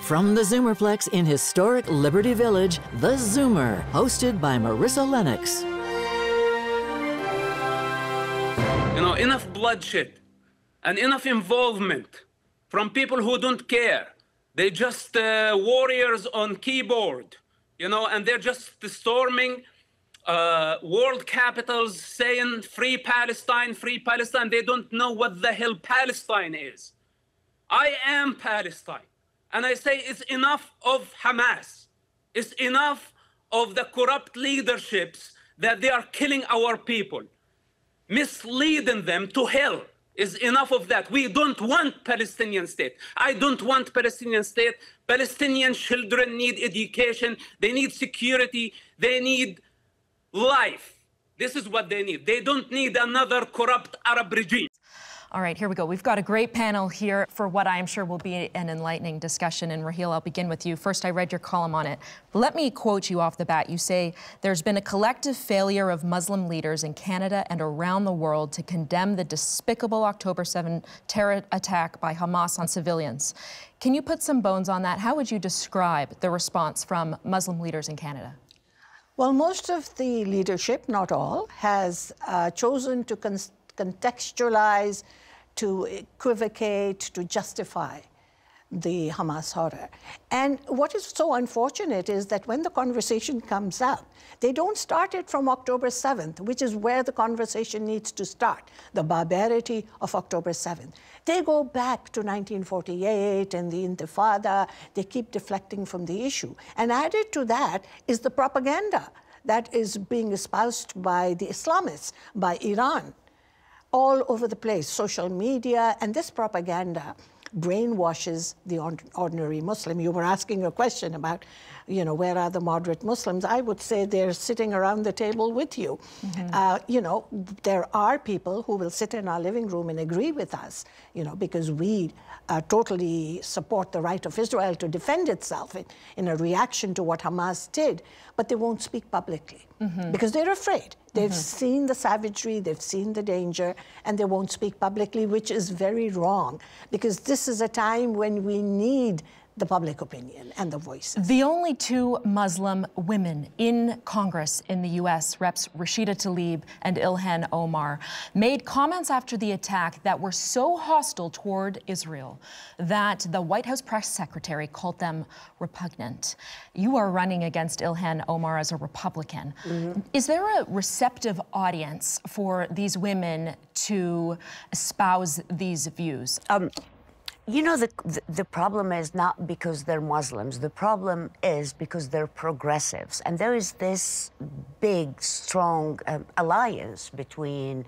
From the Zoomerplex in historic Liberty Village, the Zoomer, hosted by Marissa Lennox. You know, enough bloodshed and enough involvement from people who don't care. They're just warriors on keyboard, you know, and they're just storming world capitals saying free Palestine, free Palestine. They don't know what the hell Palestine is. I am Palestine. And I say it's enough of Hamas. It's enough of the corrupt leaderships that they are killing our people, misleading them to hell. Is enough of that. We don't want Palestinian state. I don't want Palestinian state. Palestinian children need education. They need security. They need life. This is what they need. They don't need another corrupt Arab regime. All right, here we go. We've got a great panel here for what I am sure will be an enlightening discussion. And Raheel, I'll begin with you. First, I read your column on it. Let me quote you off the bat. You say, there's been a collective failure of Muslim leaders in Canada and around the world to condemn the despicable October 7 terror attack by Hamas on civilians. Can you put some bones on that? How would you describe the response from Muslim leaders in Canada? Well, most of the leadership, not all, has chosen to contextualize, to equivocate, to justify the Hamas horror. And what is so unfortunate is that when the conversation comes up, they don't start it from October 7th, which is where the conversation needs to start, the barbarity of October 7th. They go back to 1948 and the Intifada. They keep deflecting from the issue. And added to that is the propaganda that is being espoused by the Islamists, by Iran, all over the place, social media, and this propaganda brainwashes the ordinary Muslim. You were asking a question about, you know, where are the moderate Muslims? I would say they're sitting around the table with you. Mm-hmm. You know, there are people who will sit in our living room and agree with us, you know, because we totally support the right of Israel to defend itself in a reaction to what Hamas did, but they won't speak publicly because they're afraid. They've seen the savagery, they've seen the danger, and they won't speak publicly, which is very wrong, because this is a time when we need the public opinion and the voices. The only two Muslim women in Congress in the U.S., Reps Rashida Tlaib and Ilhan Omar, made comments after the attack that were so hostile toward Israel that the White House press secretary called them repugnant. You are running against Ilhan Omar as a Republican. Is there a receptive audience for these women to espouse these views? You know, the problem is not because they're Muslims. The problem is because they're progressives. And there is this big, strong alliance between,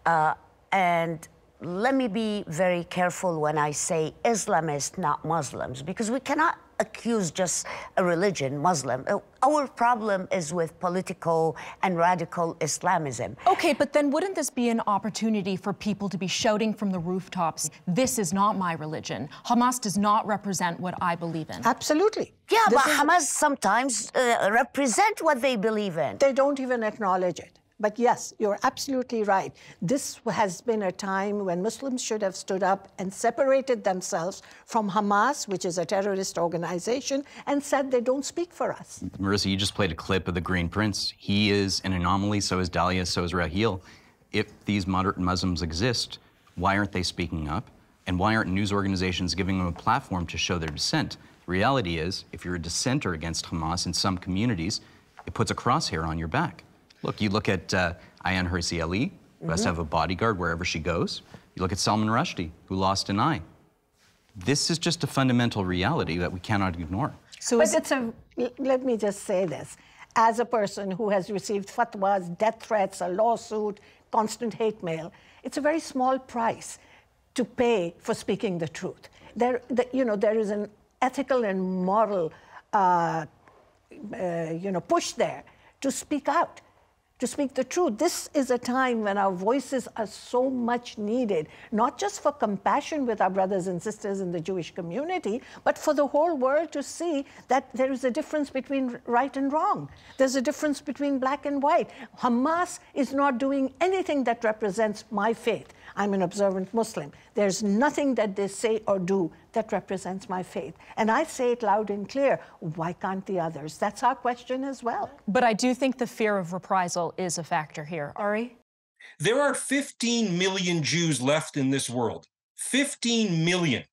and let me be very careful when I say Islamists, not Muslims, because we cannot accuse just a religion, Muslim. Our problem is with political and radical Islamism. Okay, but then wouldn't this be an opportunity for people to be shouting from the rooftops, this is not my religion. Hamas does not represent what I believe in. Absolutely. Yeah, but Hamas sometimes represent what they believe in. They don't even acknowledge it. But yes, you're absolutely right. This has been a time when Muslims should have stood up and separated themselves from Hamas, which is a terrorist organization, and said they don't speak for us. Marissa, you just played a clip of the Green Prince. He is an anomaly, so is Dalia, so is Raheel. If these moderate Muslims exist, why aren't they speaking up? And why aren't news organizations giving them a platform to show their dissent? The reality is, if you're a dissenter against Hamas in some communities, it puts a crosshair on your back. Look, you look at Ayaan Hirsi Ali, who has to have a bodyguard wherever she goes. You look at Salman Rushdie, who lost an eye. This is just a fundamental reality that we cannot ignore. So let me just say this. As a person who has received fatwas, death threats, a lawsuit, constant hate mail, it's a very small price to pay for speaking the truth. There is an ethical and moral, push there to speak out, to speak the truth. This is a time when our voices are so much needed, not just for compassion with our brothers and sisters in the Jewish community, but for the whole world to see that there is a difference between right and wrong. There's a difference between black and white. Hamas is not doing anything that represents my faith. I'm an observant Muslim. There's nothing that they say or do that represents my faith. And I say it loud and clear. Why can't the others? That's our question as well. But I do think the fear of reprisal is a factor here. Ari? There are 15 million Jews left in this world. 15 million.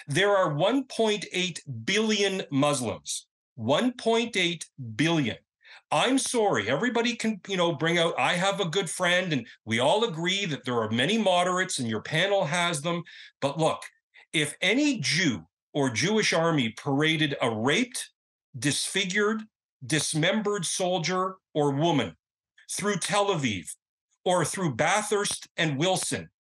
There are 1.8 billion Muslims. 1.8 billion. I'm sorry, everybody can, bring out, I have a good friend, and we all agree that there are many moderates and your panel has them. But look, if any Jew or Jewish army paraded a raped, disfigured, dismembered soldier or woman through Tel Aviv, or through Bathurst and Wilson,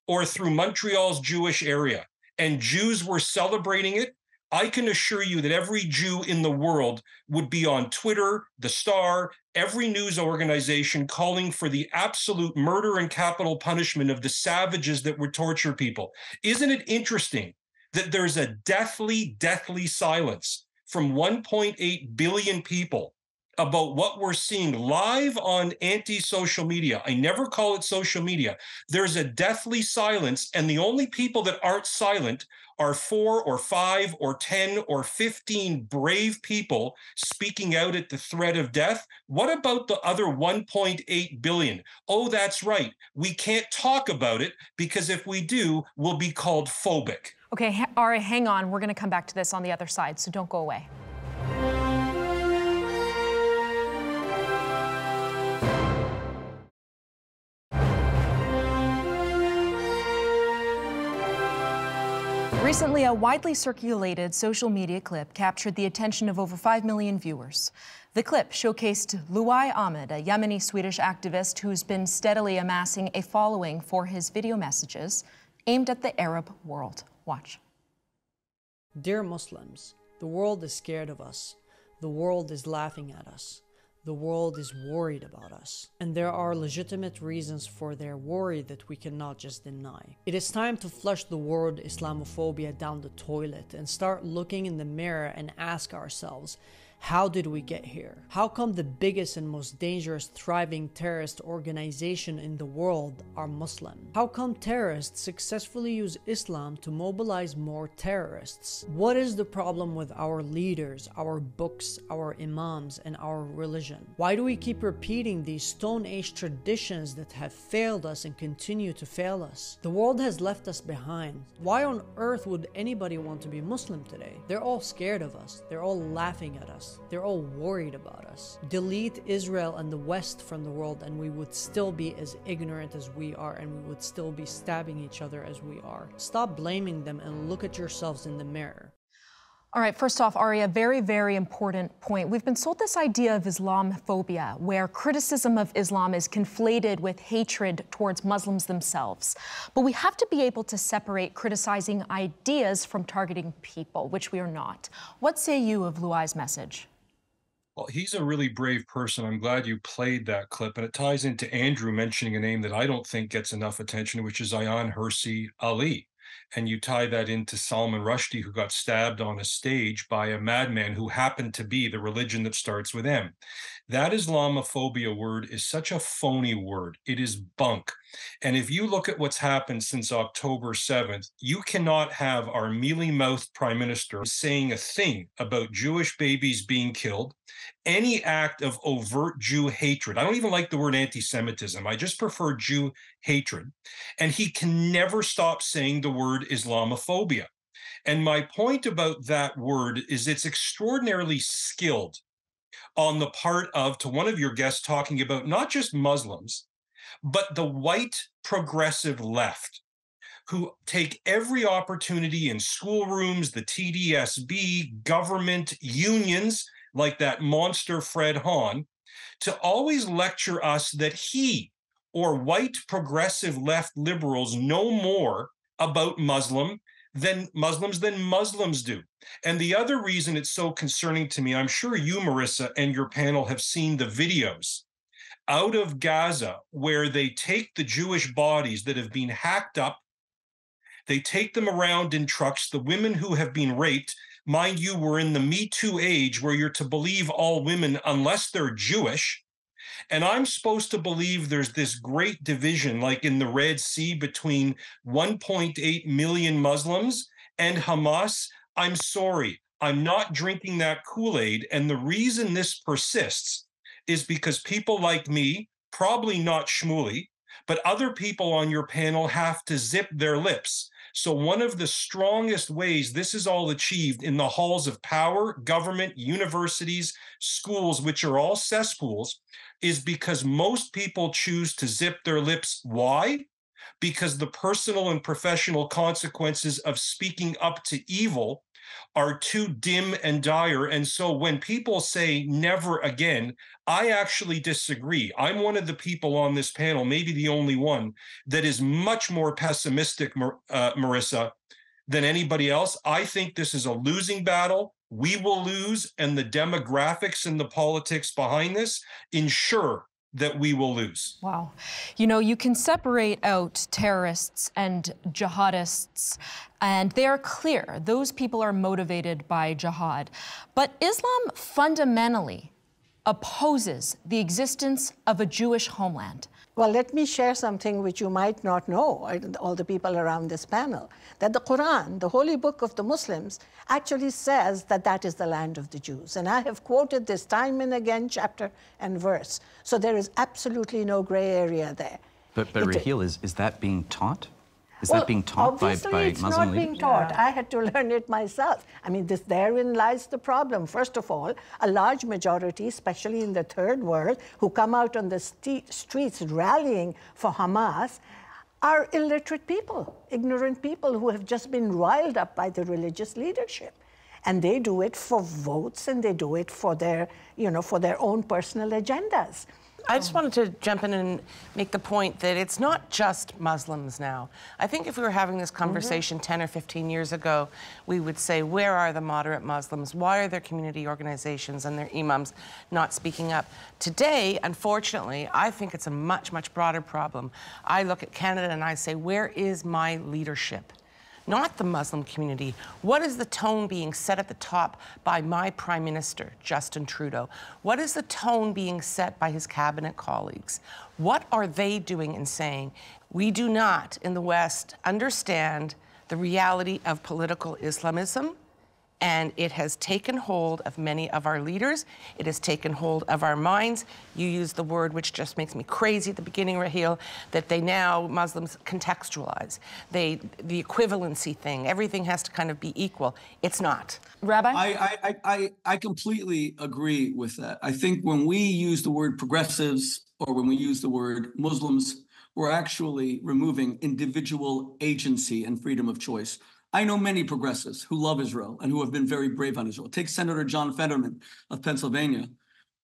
or through Montreal's Jewish area, and Jews were celebrating it, I can assure you that every Jew in the world would be on Twitter, The Star, every news organization calling for the absolute murder and capital punishment of the savages that would torture people. Isn't it interesting that there's a deathly, deathly silence from 1.8 billion people about what we're seeing live on anti-social media? I never call it social media. There's a deathly silence, and the only people that aren't silent are 4 or 5 or 10 or 15 brave people speaking out at the threat of death. What about the other 1.8 billion? Oh, that's right. We can't talk about it because if we do, we'll be called phobic. Okay, Ari, hang on. We're going to come back to this on the other side, so don't go away. Recently, a widely circulated social media clip captured the attention of over 5 million viewers. The clip showcased Luai Ahmed, a Yemeni-Swedish activist who's been steadily amassing a following for his video messages aimed at the Arab world. Watch. Dear Muslims, the world is scared of us. The world is laughing at us. The world is worried about us, and there are legitimate reasons for their worry that we cannot just deny. It is time to flush the word Islamophobia down the toilet and start looking in the mirror and ask ourselves, how did we get here? How come the biggest and most dangerous thriving terrorist organization in the world are Muslim? How come terrorists successfully use Islam to mobilize more terrorists? What is the problem with our leaders, our books, our imams, and our religion? Why do we keep repeating these Stone Age traditions that have failed us and continue to fail us? The world has left us behind. Why on earth would anybody want to be Muslim today? They're all scared of us. They're all laughing at us. They're all worried about us. Delete Israel and the West from the world and we would still be as ignorant as we are, and we would still be stabbing each other as we are. Stop blaming them and look at yourselves in the mirror. All right, first off, Ari, a very, very important point. We've been sold this idea of Islamophobia, where criticism of Islam is conflated with hatred towards Muslims themselves. But we have to be able to separate criticizing ideas from targeting people, which we are not. What say you of Luai's message? Well, he's a really brave person. I'm glad you played that clip. And it ties into Andrew mentioning a name that I don't think gets enough attention, which is Ayaan Hirsi Ali. And you tie that into Salman Rushdie, who got stabbed on a stage by a madman who happened to be the religion that starts with M. That Islamophobia word is such a phony word. It is bunk. And if you look at what's happened since October 7th, you cannot have our mealy-mouthed prime minister saying a thing about Jewish babies being killed, any act of overt Jew hatred. I don't even like the word anti-Semitism. I just prefer Jew hatred. And he can never stop saying the word Islamophobia. And my point about that word is it's extraordinarily skilled on the part of, to one of your guests, talking about not just Muslims, but the white progressive left, who take every opportunity in schoolrooms, the TDSB, government, unions, like that monster Fred Hahn, to always lecture us that he or white progressive left liberals know more about Muslims than Muslims do. And the other reason it's so concerning to me, I'm sure you, Marissa, and your panel have seen the videos out of Gaza where they take the Jewish bodies that have been hacked up, they take them around in trucks, the women who have been raped. Mind you, we're in the Me Too age where you're to believe all women unless they're Jewish. And I'm supposed to believe there's this great division, like in the Red Sea, between 1.8 million Muslims and Hamas. I'm sorry, I'm not drinking that Kool-Aid. And the reason this persists is because people like me, probably not Shmuley, but other people on your panel have to zip their lips. So one of the strongest ways this is all achieved in the halls of power, government, universities, schools, which are all cesspools, is because most people choose to zip their lips. Why? Because the personal and professional consequences of speaking up to evil are too dim and dire. And so when people say never again, I actually disagree. I'm one of the people on this panel, maybe the only one, that is much more pessimistic, Marissa, than anybody else. I think this is a losing battle. We will lose, and the demographics and the politics behind this ensure that we will lose. Wow. You know, you can separate out terrorists and jihadists, and they are clear. Those people are motivated by jihad. But Islam fundamentally opposes the existence of a Jewish homeland. Well, let me share something which you might not know, all the people around this panel, that the Quran, the holy book of the Muslims, actually says that that is the land of the Jews. And I have quoted this time and again, chapter and verse. So there is absolutely no gray area there. But Raheel, is that being taught? Is that being taught by Muslim leaders? Obviously, it's not being taught. I had to learn it myself. I mean, therein lies the problem. First of all, a large majority, especially in the third world, who come out on the streets rallying for Hamas, are illiterate people, ignorant people who have just been riled up by the religious leadership. And they do it for votes, and they do it for their, for their own personal agendas. I just wanted to jump in and make the point that it's not just Muslims now. I think if we were having this conversation 10 or 15 years ago, we would say, where are the moderate Muslims? Why are their community organizations and their imams not speaking up? Today, unfortunately, I think it's a much, much broader problem. I look at Canada and I say, where is my leadership? Not the Muslim community. What is the tone being set at the top by my Prime Minister, Justin Trudeau? What is the tone being set by his cabinet colleagues? What are they doing and saying? We do not, in the West, understand the reality of political Islamism, and it has taken hold of many of our leaders. It has taken hold of our minds. You used the word which just makes me crazy at the beginning, Raheel, that they now, Muslims, contextualize. The equivalency thing, everything has to kind of be equal. It's not. Rabbi? I completely agree with that. I think when we use the word progressives or when we use the word Muslims, we're actually removing individual agency and freedom of choice. I know many progressives who love Israel and who have been very brave on Israel. Take Senator John Fetterman of Pennsylvania,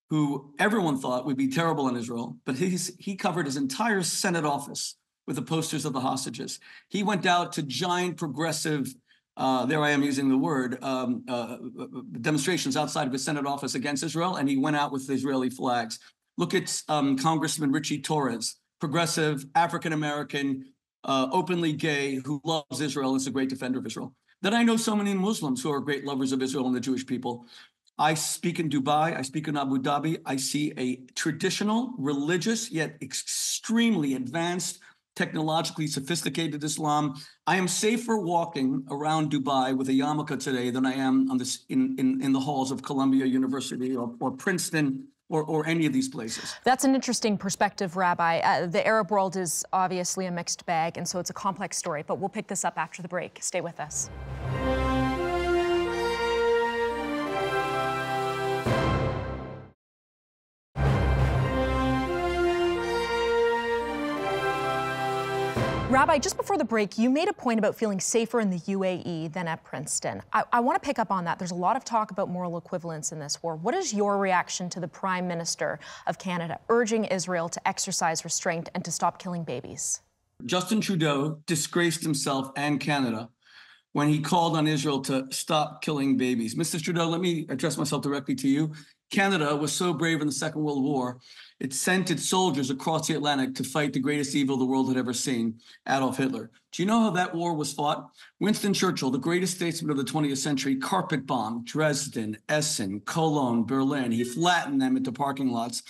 who everyone thought would be terrible on Israel, but he covered his entire Senate office with the posters of the hostages. He went out to giant progressive, there I am using the word, demonstrations outside of his Senate office against Israel, and he went out with the Israeli flags. Look at Congressman Richie Torres, progressive, African-American, openly gay, who loves Israel and is a great defender of Israel. Then I know so many Muslims who are great lovers of Israel and the Jewish people. I speak in Dubai, I speak in Abu Dhabi. I see a traditional, religious, yet extremely advanced, technologically sophisticated Islam. I am safer walking around Dubai with a yarmulke today than I am on this in the halls of Columbia University or Princeton or any of these places. That's an interesting perspective, Rabbi. The Arab world is obviously a mixed bag, and so it's a complex story, but we'll pick this up after the break. Stay with us. Rabbi, just before the break, you made a point about feeling safer in the UAE than at Princeton. I want to pick up on that. There's a lot of talk about moral equivalence in this war. What is your reaction to the Prime Minister of Canada urging Israel to exercise restraint and to stop killing babies? Justin Trudeau disgraced himself and Canada when he called on Israel to stop killing babies. Mr. Trudeau, let me address myself directly to you. Canada was so brave in the Second World War, it sent its soldiers across the Atlantic to fight the greatest evil the world had ever seen, Adolf Hitler. Do you know how that war was fought? Winston Churchill, the greatest statesman of the 20th century, carpet bombed Dresden, Essen, Cologne, Berlin. He flattened them into parking lots.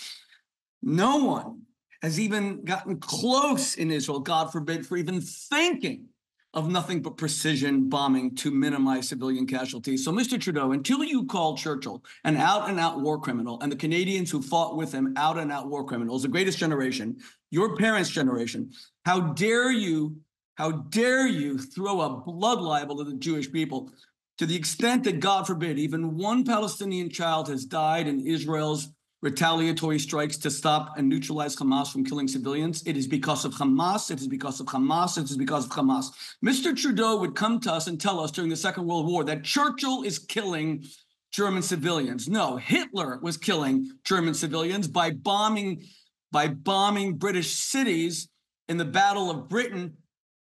No one has even gotten close in Israel, God forbid, for even thinking of nothing but precision bombing to minimize civilian casualties. So, Mr. Trudeau, until you call Churchill an out-and-out war criminal and the Canadians who fought with him out-and-out war criminals, the greatest generation, your parents' generation, how dare you throw a blood libel to the Jewish people to the extent that, God forbid, even one Palestinian child has died in Israel's retaliatory strikes to stop and neutralize Hamas from killing civilians. It is because of Hamas. It is because of Hamas. It is because of Hamas. Mr. Trudeau would come to us and tell us during the Second World War that Churchill is killing German civilians. No, Hitler was killing German civilians by bombing British cities in the Battle of Britain,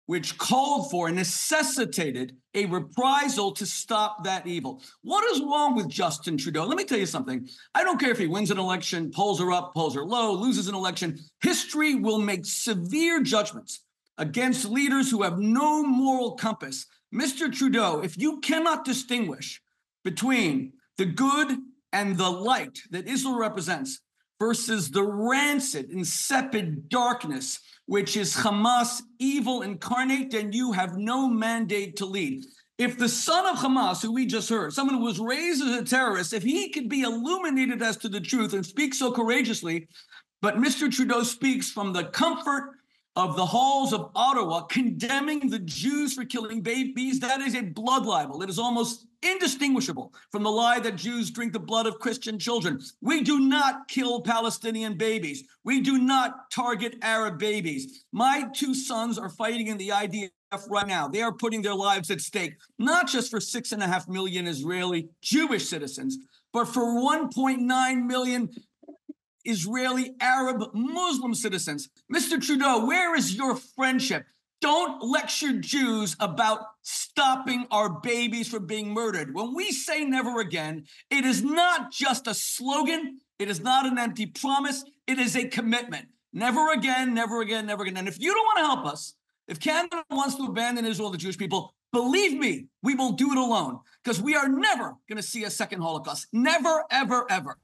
which called for and necessitated a reprisal to stop that evil. What is wrong with Justin Trudeau? Let me tell you something. I don't care if he wins an election, polls are up, polls are low, loses an election. History will make severe judgments against leaders who have no moral compass. Mr. Trudeau, if you cannot distinguish between the good and the light that Israel represents versus the rancid, insipid darkness which is Hamas evil incarnate, then you have no mandate to lead. If the son of Hamas, who we just heard, someone who was raised as a terrorist, if he could be illuminated as to the truth and speak so courageously, but Mr. Trudeau speaks from the comfort of the halls of Ottawa, condemning the Jews for killing babies, that is a blood libel. It is almost indistinguishable from the lie that Jews drink the blood of Christian children. We do not kill Palestinian babies. We do not target Arab babies. My two sons are fighting in the IDF right now. They are putting their lives at stake, not just for 6.5 million Israeli Jewish citizens, but for 1.9 million Israeli Arab Muslim citizens. Mr. Trudeau, where is your friendship? Don't lecture Jews about stopping our babies from being murdered. When we say never again, it is not just a slogan. It is not an empty promise. It is a commitment. Never again, never again, never again. And if you don't want to help us, if Canada wants to abandon Israel, the Jewish people, believe me, we will do it alone, because we are never going to see a second Holocaust. Never, ever, ever.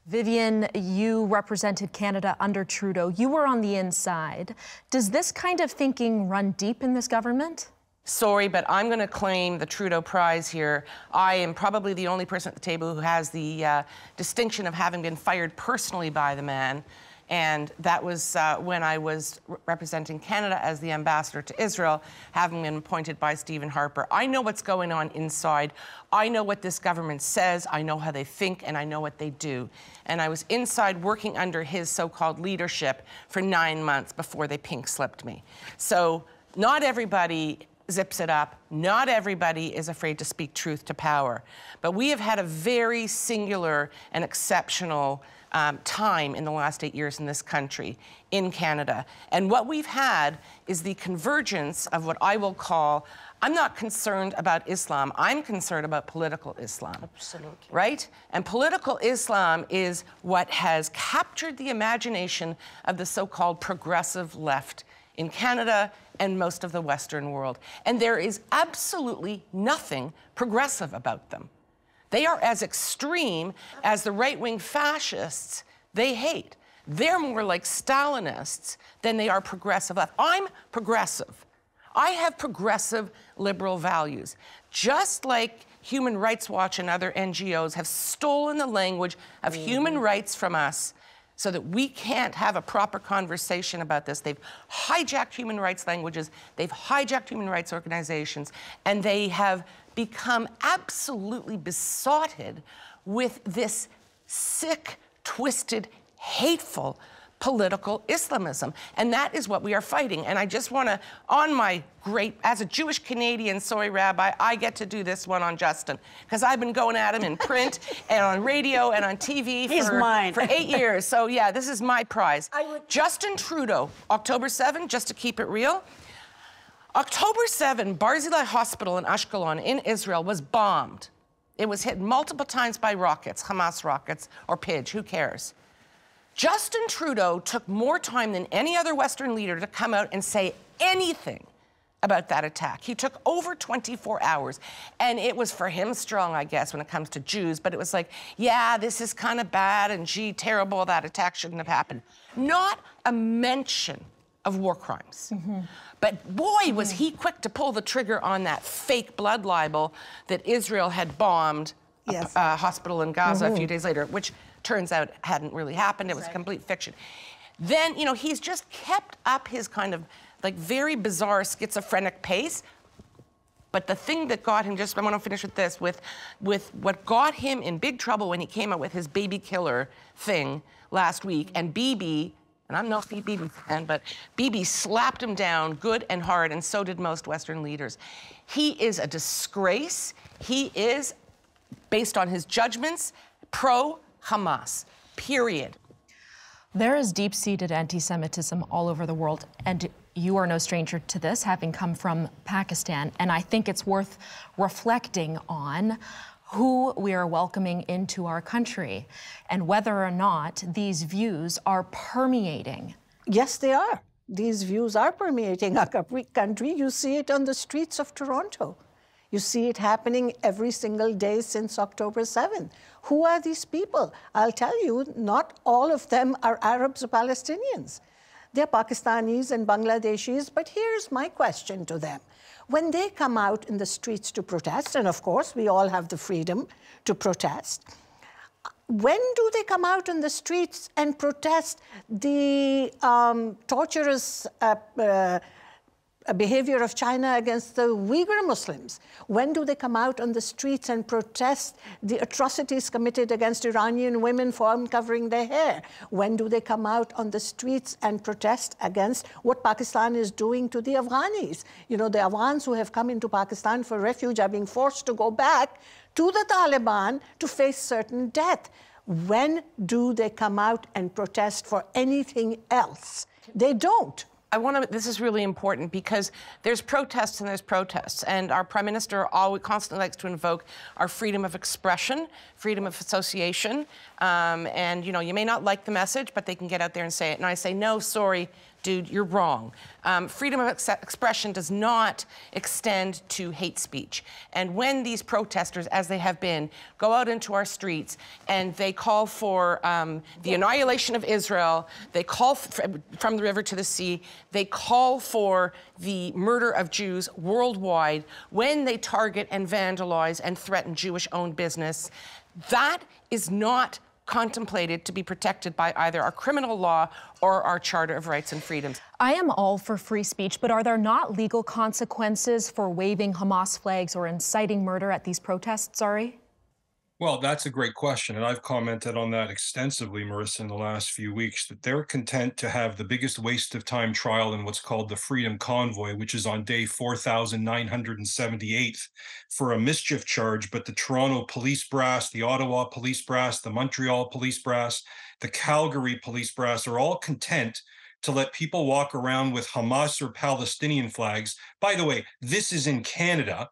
Vivian, you represented Canada under Trudeau. You were on the inside. Does this kind of thinking run deep in this government? Sorry, but I'm going to claim the Trudeau Prize here. I am probably the only person at the table who has the distinction of having been fired personally by the man. And that was when I was representing Canada as the ambassador to Israel, having been appointed by Stephen Harper. I know what's going on inside. I know what this government says. I know how they think, and I know what they do. And I was inside working under his so-called leadership for 9 months before they pink slipped me. So not everybody zips it up. Not everybody is afraid to speak truth to power. But we have had a very singular and exceptional time in the last 8 years in this country, in Canada. And what we've had is the convergence of what I will call, I'm not concerned about Islam, I'm concerned about political Islam. Absolutely. Right? And political Islam is what has captured the imagination of the so-called progressive left in Canada and most of the Western world. And there is absolutely nothing progressive about them. They are as extreme as the right-wing fascists they hate. They're more like Stalinists than they are progressive left. I'm progressive. I have progressive liberal values. Just like Human Rights Watch and other NGOs have stolen the language of human rights from us so that we can't have a proper conversation about this. They've hijacked human rights languages, they've hijacked human rights organizations, and they have become absolutely besotted with this sick, twisted, hateful political Islamism. And that is what we are fighting. And I just want to, on my great, as a Jewish Canadian, sorry, Rabbi, I get to do this one on Justin, because I've been going at him in print and on radio and on TV for 8 years. So yeah, this is my prize. Justin Trudeau, October 7, just to keep it real. October 7, Barzilai Hospital in Ashkelon in Israel was bombed. It was hit multiple times by rockets, Hamas rockets, or PIDJ, who cares? Justin Trudeau took more time than any other Western leader to come out and say anything about that attack. He took over 24 hours, and it was for him strong, I guess, when it comes to Jews, but it was like, yeah, this is kind of bad, and gee, terrible, that attack shouldn't have happened. Not a mention of war crimes. But boy, was he quick to pull the trigger on that fake blood libel that Israel had bombed a hospital in Gaza a few days later, which turns out hadn't really happened. It was complete fiction. Then, you know, he's just kept up his kind of like very bizarre schizophrenic pace. But the thing that got him, just I want to finish with this, with what got him in big trouble when he came out with his baby killer thing last week, and Bibi, and I'm not a Bibi fan, but Bibi slapped him down good and hard, and so did most Western leaders. He is a disgrace. He is, based on his judgments, pro-Hamas, period. There is deep-seated anti-Semitism all over the world, and you are no stranger to this, having come from Pakistan. And I think it's worth reflecting on who we are welcoming into our country and whether or not these views are permeating. Yes, they are. These views are permeating our country. You see it on the streets of Toronto. You see it happening every single day since October 7th. Who are these people? I'll tell you, not all of them are Arabs or Palestinians. They're Pakistanis and Bangladeshis, but here's my question to them. When they come out in the streets to protest, and of course we all have the freedom to protest, when do they come out in the streets and protest the torturous behavior of China against the Uyghur Muslims? When do they come out on the streets and protest the atrocities committed against Iranian women for uncovering their hair? When do they come out on the streets and protest against what Pakistan is doing to the Afghanis? You know, the Afghans who have come into Pakistan for refuge are being forced to go back to the Taliban to face certain death. When do they come out and protest for anything else? They don't. This is really important because there's protests and there's protests, and our Prime Minister constantly likes to invoke our freedom of expression, freedom of association, and you know, you may not like the message, but they can get out there and say it. And I say, no, sorry, dude, you're wrong. Freedom of expression does not extend to hate speech. And when these protesters, as they have been, go out into our streets and they call for the annihilation of Israel, they call from the river to the sea, they call for the murder of Jews worldwide, when they target and vandalize and threaten Jewish-owned business, that is not contemplated to be protected by either our criminal law or our Charter of Rights and Freedoms. I am all for free speech, but are there not legal consequences for waving Hamas flags or inciting murder at these protests, Ari? Well, that's a great question, and I've commented on that extensively, Marissa, in the last few weeks, that they're content to have the biggest waste of time trial in what's called the Freedom Convoy, which is on day 4,978 for a mischief charge, but the Toronto police brass, the Ottawa police brass, the Montreal police brass, the Calgary police brass are all content to let people walk around with Hamas or Palestinian flags. By the way, this is in Canada,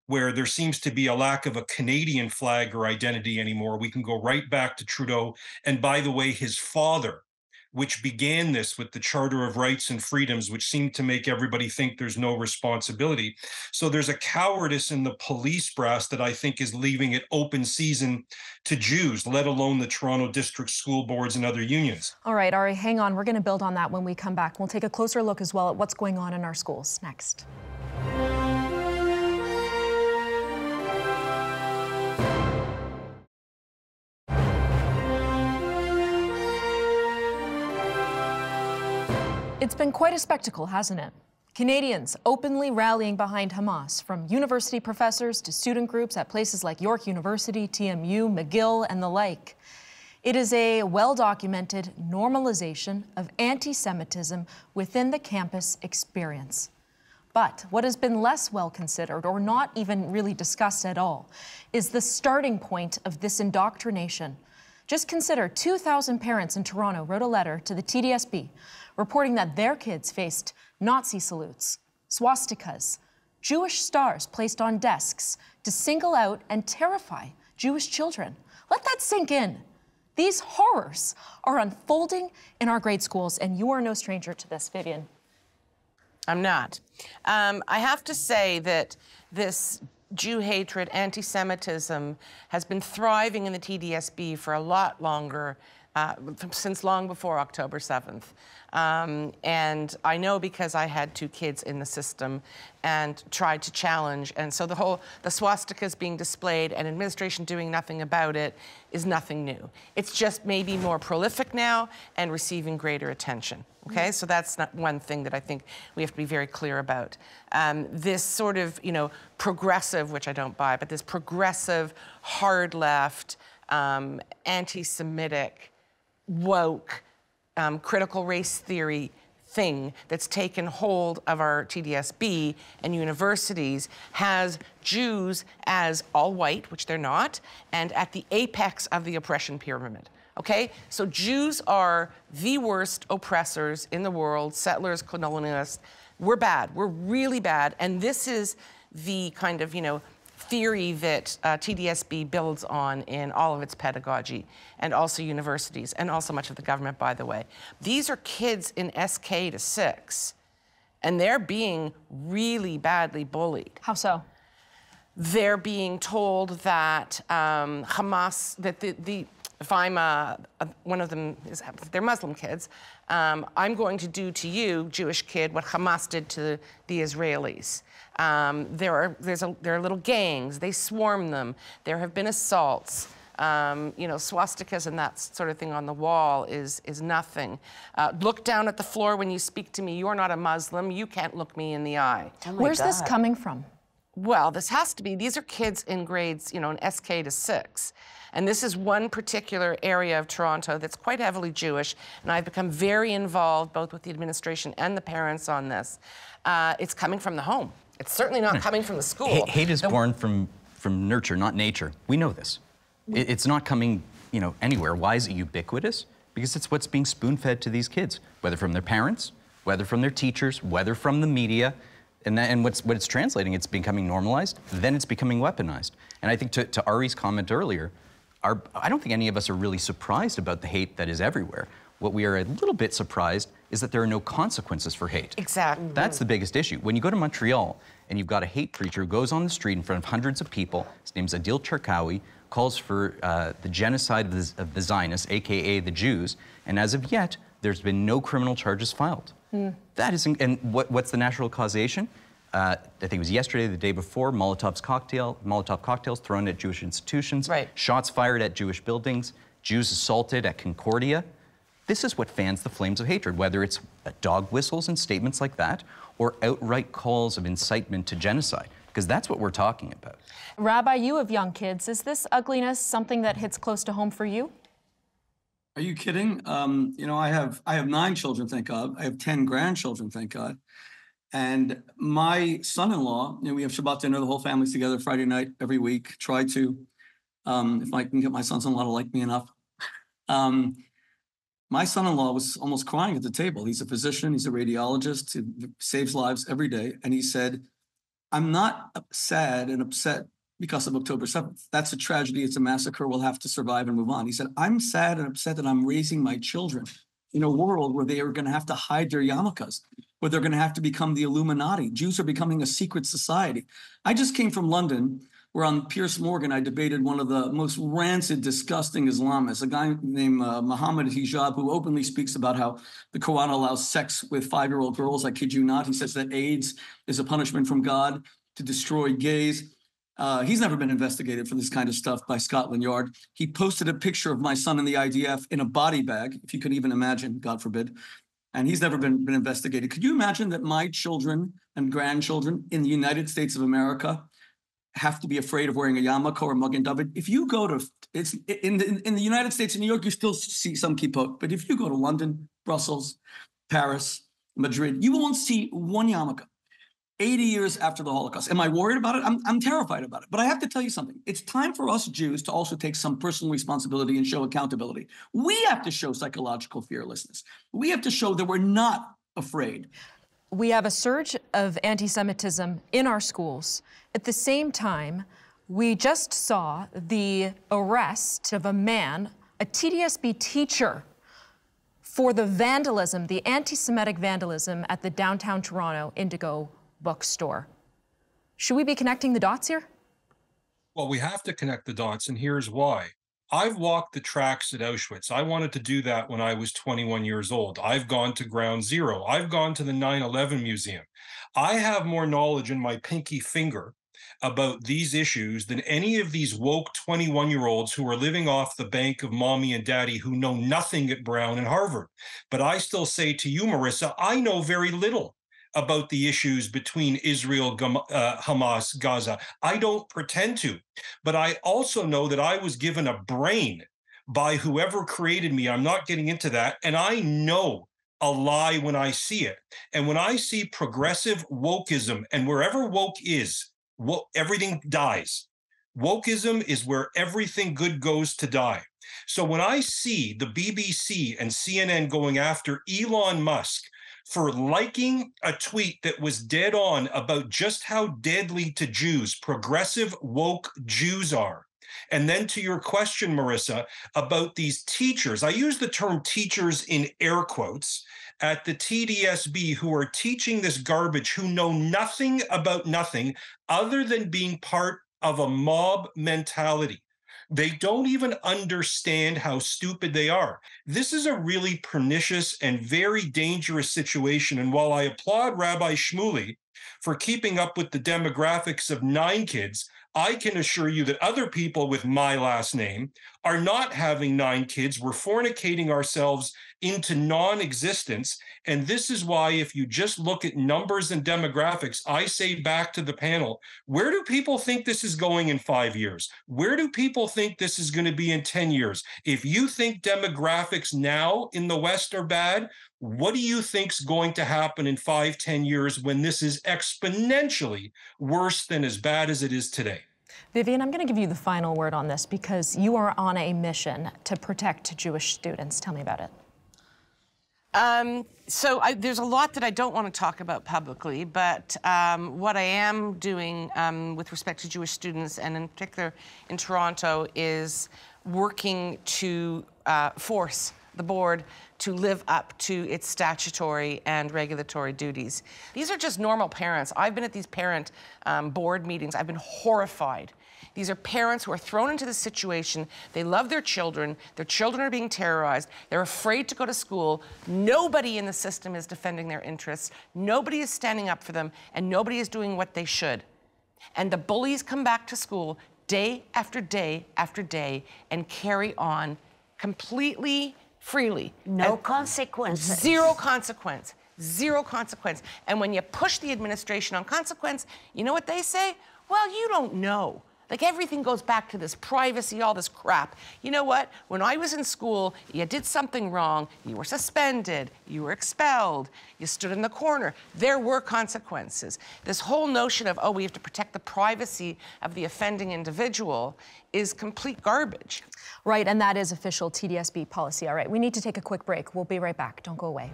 where there seems to be a lack of a Canadian flag or identity anymore. We can go right back to Trudeau. And by the way, his father, which began this with the Charter of Rights and Freedoms, which seemed to make everybody think there's no responsibility. So there's a cowardice in the police brass that I think is leaving it open season to Jews, let alone the Toronto District School Boards and other unions. All right, Ari, hang on. We're going to build on that when we come back. We'll take a closer look as well at what's going on in our schools next. It's been quite a spectacle, hasn't it? Canadians openly rallying behind Hamas, from university professors to student groups at places like York University, TMU, McGill, and the like. It is a well-documented normalization of anti-Semitism within the campus experience. But what has been less well considered, or not even really discussed at all, is the starting point of this indoctrination. Just consider 2,000 parents in Toronto wrote a letter to the TDSB reporting that their kids faced Nazi salutes, swastikas, Jewish stars placed on desks to single out and terrify Jewish children. Let that sink in. These horrors are unfolding in our grade schools, and you are no stranger to this, Vivian. I'm not. I have to say that this Jew hatred, anti-Semitism has been thriving in the TDSB for a lot longer, since long before October 7th. And I know because I had 2 kids in the system and tried to challenge. And so the swastikas being displayed and administration doing nothing about it is nothing new. It's just maybe more prolific now and receiving greater attention. Okay, so that's not one thing that I think we have to be very clear about. This sort of, progressive, which I don't buy, but this progressive, hard left, anti-Semitic, woke, critical race theory thing that's taken hold of our TDSB and universities has Jews as all white, which they're not, and at the apex of the oppression pyramid. Okay, so Jews are the worst oppressors in the world, settlers, colonialists. We're bad, we're really bad. And this is the kind of, theory that TDSB builds on in all of its pedagogy, and also universities, and also much of the government, by the way. These are kids in SK to 6, and they're being really badly bullied. How so? They're being told that Hamas, that if I'm one of them, they're Muslim kids, I'm going to do to you, Jewish kid, what Hamas did to the Israelis. There are little gangs, they swarm them. There have been assaults. Swastikas and that sort of thing on the wall is nothing. Look down at the floor when you speak to me. You're not a Muslim. You can't look me in the eye. Oh my Where's God. This coming from? Well, this has to be, these are kids in grades, in SK to 6. And this is one particular area of Toronto that's quite heavily Jewish, and I've become very involved both with the administration and the parents on this. It's coming from the home. It's certainly not coming from the school. Hate is born from nurture, not nature. We know this. It's not coming, anywhere. Why is it ubiquitous? Because it's what's being spoon-fed to these kids, whether from their parents, whether from their teachers, whether from the media. And what it's translating, it's becoming normalized, then it's becoming weaponized. And I think to Ari's comment earlier, I don't think any of us are really surprised about the hate that is everywhere. What we are a little bit surprised is that there are no consequences for hate. Exactly. That's the biggest issue. When you go to Montreal and you've got a hate preacher who goes on the street in front of hundreds of people, his name's Adil Cherkaoui, calls for the genocide of the Zionists, AKA the Jews, and as of yet, there's been no criminal charges filed. That is, and what's the natural causation? I think it was yesterday, the day before, Molotov cocktails thrown at Jewish institutions, right. Shots fired at Jewish buildings, Jews assaulted at Concordia. This is what fans the flames of hatred, whether it's dog whistles and statements like that, or outright calls of incitement to genocide, because that's what we're talking about. Rabbi, you have young kids. Is this ugliness something that hits close to home for you? Are you kidding? I have 9 children, thank God. I have 10 grandchildren, thank God. And my son-in-law, we have Shabbat dinner, the whole family's together Friday night every week. Try to, if I can get my son-in-law to like me enough. My son-in-law was almost crying at the table. He's a physician, he's a radiologist, he saves lives every day. And he said, I'm not sad and upset because of October 7th. That's a tragedy, it's a massacre, we'll have to survive and move on. He said, I'm sad and upset that I'm raising my children in a world where they are going to have to hide their yarmulkes, where they're going to have to become the Illuminati. Jews are becoming a secret society. I just came from London, where on Piers Morgan, I debated one of the most rancid, disgusting Islamists, a guy named Muhammad Hijab, who openly speaks about how the Quran allows sex with 5-year-old girls. I kid you not. He says that AIDS is a punishment from God to destroy gays. He's never been investigated for this kind of stuff by Scotland Yard. He posted a picture of my son in the IDF in a body bag, if you could even imagine, God forbid. And he's never been investigated. Could you imagine that my children and grandchildren in the United States of America have to be afraid of wearing a yarmulke or a Magen David? If you go to, it's in the United States, in New York, you still see some kippot. But if you go to London, Brussels, Paris, Madrid, you won't see one yarmulke. 80 years after the Holocaust. Am I worried about it? I'm terrified about it. But I have to tell you something. It's time for us Jews to also take some personal responsibility and show accountability. We have to show psychological fearlessness. We have to show that we're not afraid. We have a surge of anti-Semitism in our schools. At the same time, we just saw the arrest of a man, a TDSB teacher, for the vandalism, the anti-Semitic vandalism at the downtown Toronto Indigo bookstore. Should we be connecting the dots here? Well, we have to connect the dots, and here's why. I've walked the tracks at Auschwitz. I wanted to do that when I was 21 years old. I've gone to Ground Zero. I've gone to the 9/11 Museum. I have more knowledge in my pinky finger about these issues than any of these woke 21-year-olds who are living off the bank of mommy and daddy who know nothing at Brown and Harvard. But I still say to you, Marissa, I know very little about the issues between Israel, Hamas, Gaza. I don't pretend to, but I also know that I was given a brain by whoever created me. I'm not getting into that. And I know a lie when I see it. And when I see progressive wokeism, and wherever woke is, everything dies. Wokeism is where everything good goes to die. So when I see the BBC and CNN going after Elon Musk for liking a tweet that was dead on about just how deadly to Jews progressive woke Jews are, and then to your question, Marissa, about these teachers, I use the term teachers in air quotes, at the TDSB who are teaching this garbage, who know nothing about nothing other than being part of a mob mentality. They don't even understand how stupid they are. This is a really pernicious and very dangerous situation. And while I applaud Rabbi Shmuley for keeping up with the demographics of 9 kids, I can assure you that other people with my last name are not having 9 kids. We're fornicating ourselves into non-existence. And this is why, if you just look at numbers and demographics, I say back to the panel, where do people think this is going in 5 years? Where do people think this is going to be in 10 years? If you think demographics now in the West are bad, what do you think's going to happen in 5, 10 years when this is exponentially worse than as bad as it is today? Vivian, I'm going to give you the final word on this because you are on a mission to protect Jewish students. Tell me about it. There's a lot that I don't want to talk about publicly, but what I am doing with respect to Jewish students, and in particular in Toronto, is working to force the board to live up to its statutory and regulatory duties. These are just normal parents. I've been at these parent board meetings. I've been horrified. These are parents who are thrown into this situation. They love their children. Their children are being terrorized. They're afraid to go to school. Nobody in the system is defending their interests. Nobody is standing up for them, and nobody is doing what they should. And the bullies come back to school day after day after day and carry on completely freely. No consequences. Zero consequence. Zero consequence. And when you push the administration on consequence, you know what they say? Well, you don't know. Like, everything goes back to this privacy, all this crap. You know what? When I was in school, you did something wrong, you were suspended, you were expelled, you stood in the corner. There were consequences. This whole notion of, oh, we have to protect the privacy of the offending individual is complete garbage. Right, and that is official TDSB policy. All right, we need to take a quick break. We'll be right back. Don't go away.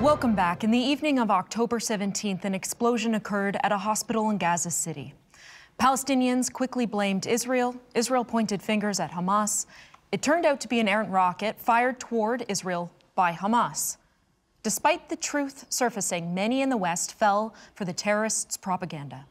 Welcome back. In the evening of October 17th, an explosion occurred at a hospital in Gaza City. Palestinians quickly blamed Israel. Israel pointed fingers at Hamas. It turned out to be an errant rocket fired toward Israel by Hamas. Despite the truth surfacing, many in the West fell for the terrorists' propaganda.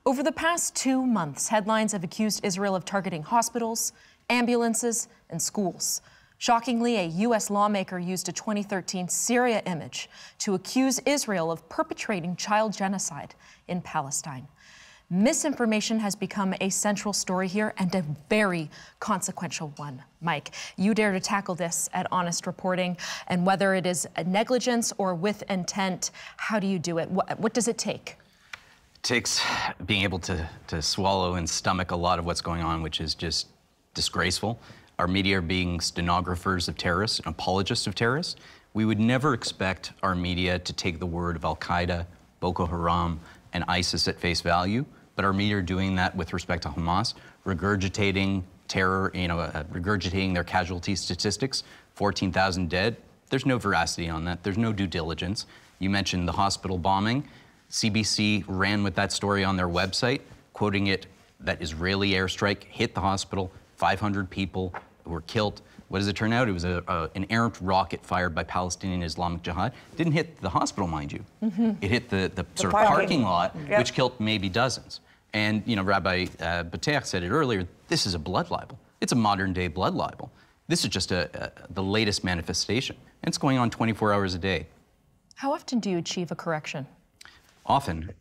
Over the past 2 months, headlines have accused Israel of targeting hospitals, ambulances, and schools. Shockingly, a U.S. lawmaker used a 2013 Syria image to accuse Israel of perpetrating child genocide in Palestine. Misinformation has become a central story here, and a very consequential one. Mike, you dare to tackle this at Honest Reporting, and whether it is a negligence or with intent, how do you do it? What does it take? It takes being able to swallow and stomach a lot of what's going on, which is just disgraceful. Our media are being stenographers of terrorists and apologists of terrorists. We would never expect our media to take the word of Al-Qaeda, Boko Haram, and ISIS at face value, but our media are doing that with respect to Hamas, regurgitating terror, regurgitating their casualty statistics, 14,000 dead. There's no veracity on that. There's no due diligence. You mentioned the hospital bombing. CBC ran with that story on their website, quoting it that Israeli airstrike hit the hospital, 500 people were killed. What does it turn out? It was an errant rocket fired by Palestinian Islamic Jihad. Didn't hit the hospital, mind you. It hit the sort of parking lot, which killed maybe dozens. And, you know, Rabbi Boteach said it earlier, this is a blood libel. It's a modern-day blood libel. This is just the latest manifestation. And it's going on 24 hours a day. How often do you achieve a correction? Often,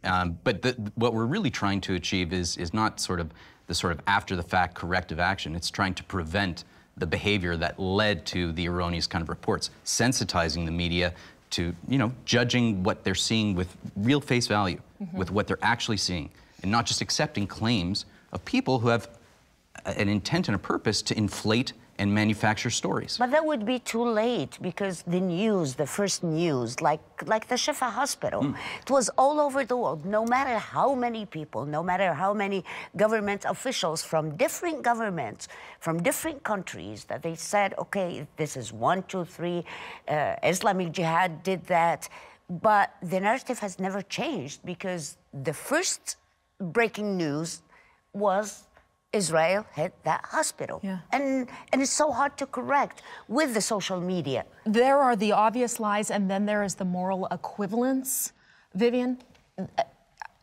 but what we're really trying to achieve is not the sort of after-the-fact corrective action. It's trying to prevent the behavior that led to the erroneous kind of reports, sensitizing the media to, you know, judging what they're seeing with real face value, with what they're actually seeing, and not just accepting claims of people who have an intent and a purpose to inflate and manufacture stories. But that would be too late, because the news, the first news, like the Shifa Hospital, it was all over the world. No matter how many people, no matter how many government officials from different governments, from different countries, that they said, okay, this is 1, 2, 3, Islamic Jihad did that. But the narrative has never changed, because the first breaking news was Israel hit that hospital. Yeah. And it's so hard to correct with the social media. There are the obvious lies, and then there is the moral equivalence. Vivian,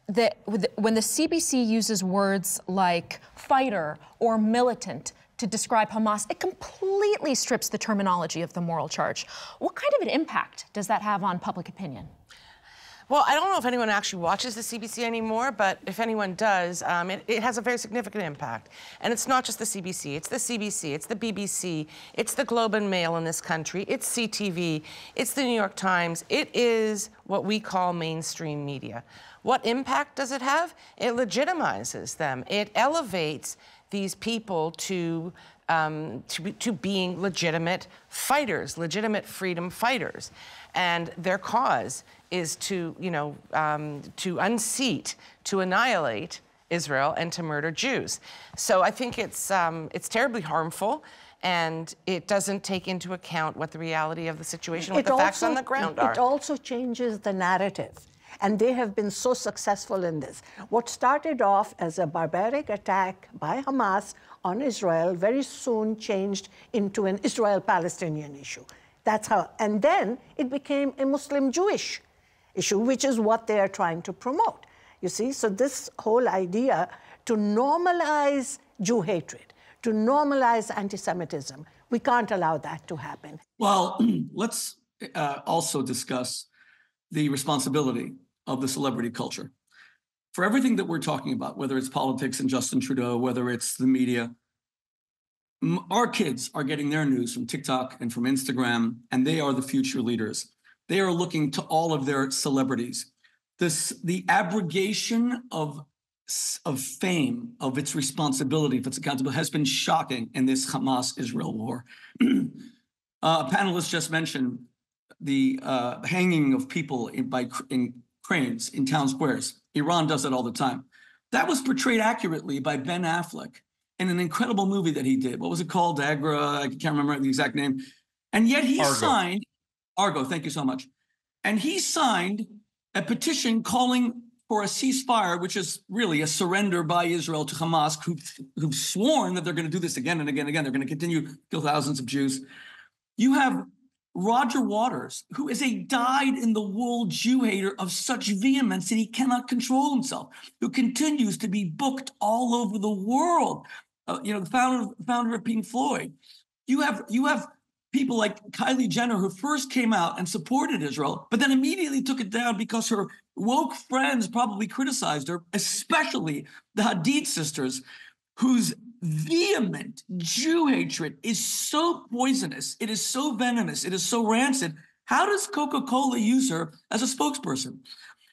when the CBC uses words like fighter or militant to describe Hamas, it completely strips the terminology of the moral charge. What kind of an impact does that have on public opinion? Well, I don't know if anyone actually watches the CBC anymore, but if anyone does, it has a very significant impact. And it's not just the CBC, it's the CBC, it's the BBC, it's the Globe and Mail in this country, it's CTV, it's the New York Times. It is what we call mainstream media. What impact does it have? It legitimizes them. It elevates these people to being legitimate fighters, legitimate freedom fighters. And their cause is to, you know, to unseat, to annihilate Israel and to murder Jews. So I think it's terribly harmful, and it doesn't take into account what the reality of the situation, what the facts on the ground are. It also changes the narrative. And they have been so successful in this. What started off as a barbaric attack by Hamas on Israel very soon changed into an Israel-Palestinian issue. That's how, and then it became a Muslim-Jewish issue, which is what they are trying to promote. You see, so this whole idea to normalize Jew hatred, to normalize anti-Semitism, we can't allow that to happen. Well, let's also discuss the responsibility of the celebrity culture. For everything that we're talking about, whether it's politics and Justin Trudeau, whether it's the media, our kids are getting their news from TikTok and from Instagram, and they are the future leaders. They are looking to all of their celebrities. The abrogation of fame, of its responsibility, of its accountability, has been shocking in this Hamas-Israel war. A panelist just mentioned the hanging of people in cranes in town squares. Iran does it all the time. That was portrayed accurately by Ben Affleck in an incredible movie that he did. What was it called? Agra, I can't remember the exact name. And yet he signed, Argo, thank you so much. And he signed a petition calling for a ceasefire, which is really a surrender by Israel to Hamas, who've sworn that they're going to do this again and again and again. They're going to continue to kill thousands of Jews. You have Roger Waters, who is a dyed-in-the-wool Jew hater of such vehemence that he cannot control himself, who continues to be booked all over the world. The founder of Pink Floyd. You have people like Kylie Jenner, who first came out and supported Israel, but then immediately took it down because her woke friends probably criticized her, especially the Hadid sisters, whose vehement Jew hatred is so poisonous, it is so venomous, it is so rancid. How does Coca-Cola use her as a spokesperson?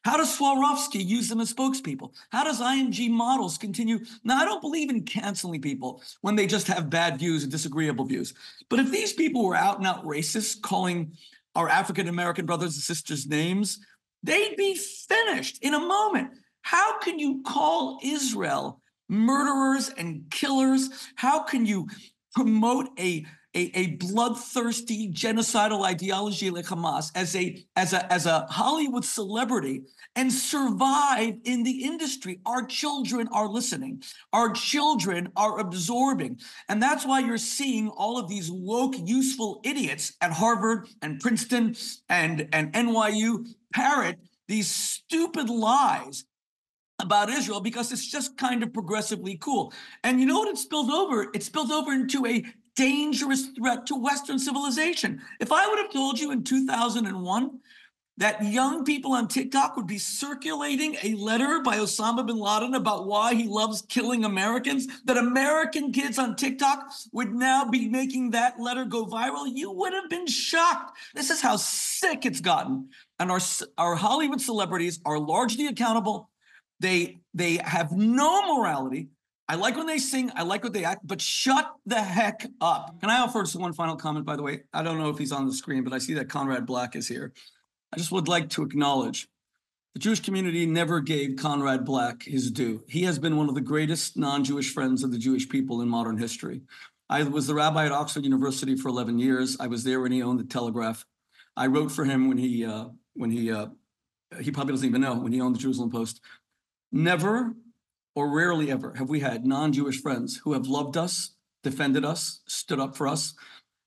How does Swarovski use them as spokespeople? How does IMG Models continue? Now, I don't believe in canceling people when they just have bad views and disagreeable views. But if these people were out and out racist, calling our African-American brothers and sisters names, they'd be finished in a moment. How can you call Israel murderers and killers? How can you promote a a bloodthirsty genocidal ideology like Hamas as a Hollywood celebrity and survive in the industry. Our children are listening. Our children are absorbing. And that's why you're seeing all of these woke, useful idiots at Harvard and Princeton and NYU parrot these stupid lies about Israel because it's just kind of progressively cool. And you know what it spilled over? It spilled over into a dangerous threat to Western civilization. If I would have told you in 2001 that young people on TikTok would be circulating a letter by Osama bin Laden about why he loves killing Americans, that American kids on TikTok would now be making that letter go viral, you would have been shocked. This is how sick it's gotten. And our Hollywood celebrities are largely accountable. They have no morality. I like when they sing, I like when they act, but shut the heck up. Can I offer just one final comment, by the way? I don't know if he's on the screen, but I see that Conrad Black is here. I just would like to acknowledge the Jewish community never gave Conrad Black his due. He has been one of the greatest non-Jewish friends of the Jewish people in modern history. I was the rabbi at Oxford University for 11 years. I was there when he owned the Telegraph. I wrote for him when he probably doesn't even know, when he owned the Jerusalem Post. Never or rarely ever have we had non-Jewish friends who have loved us, defended us, stood up for us,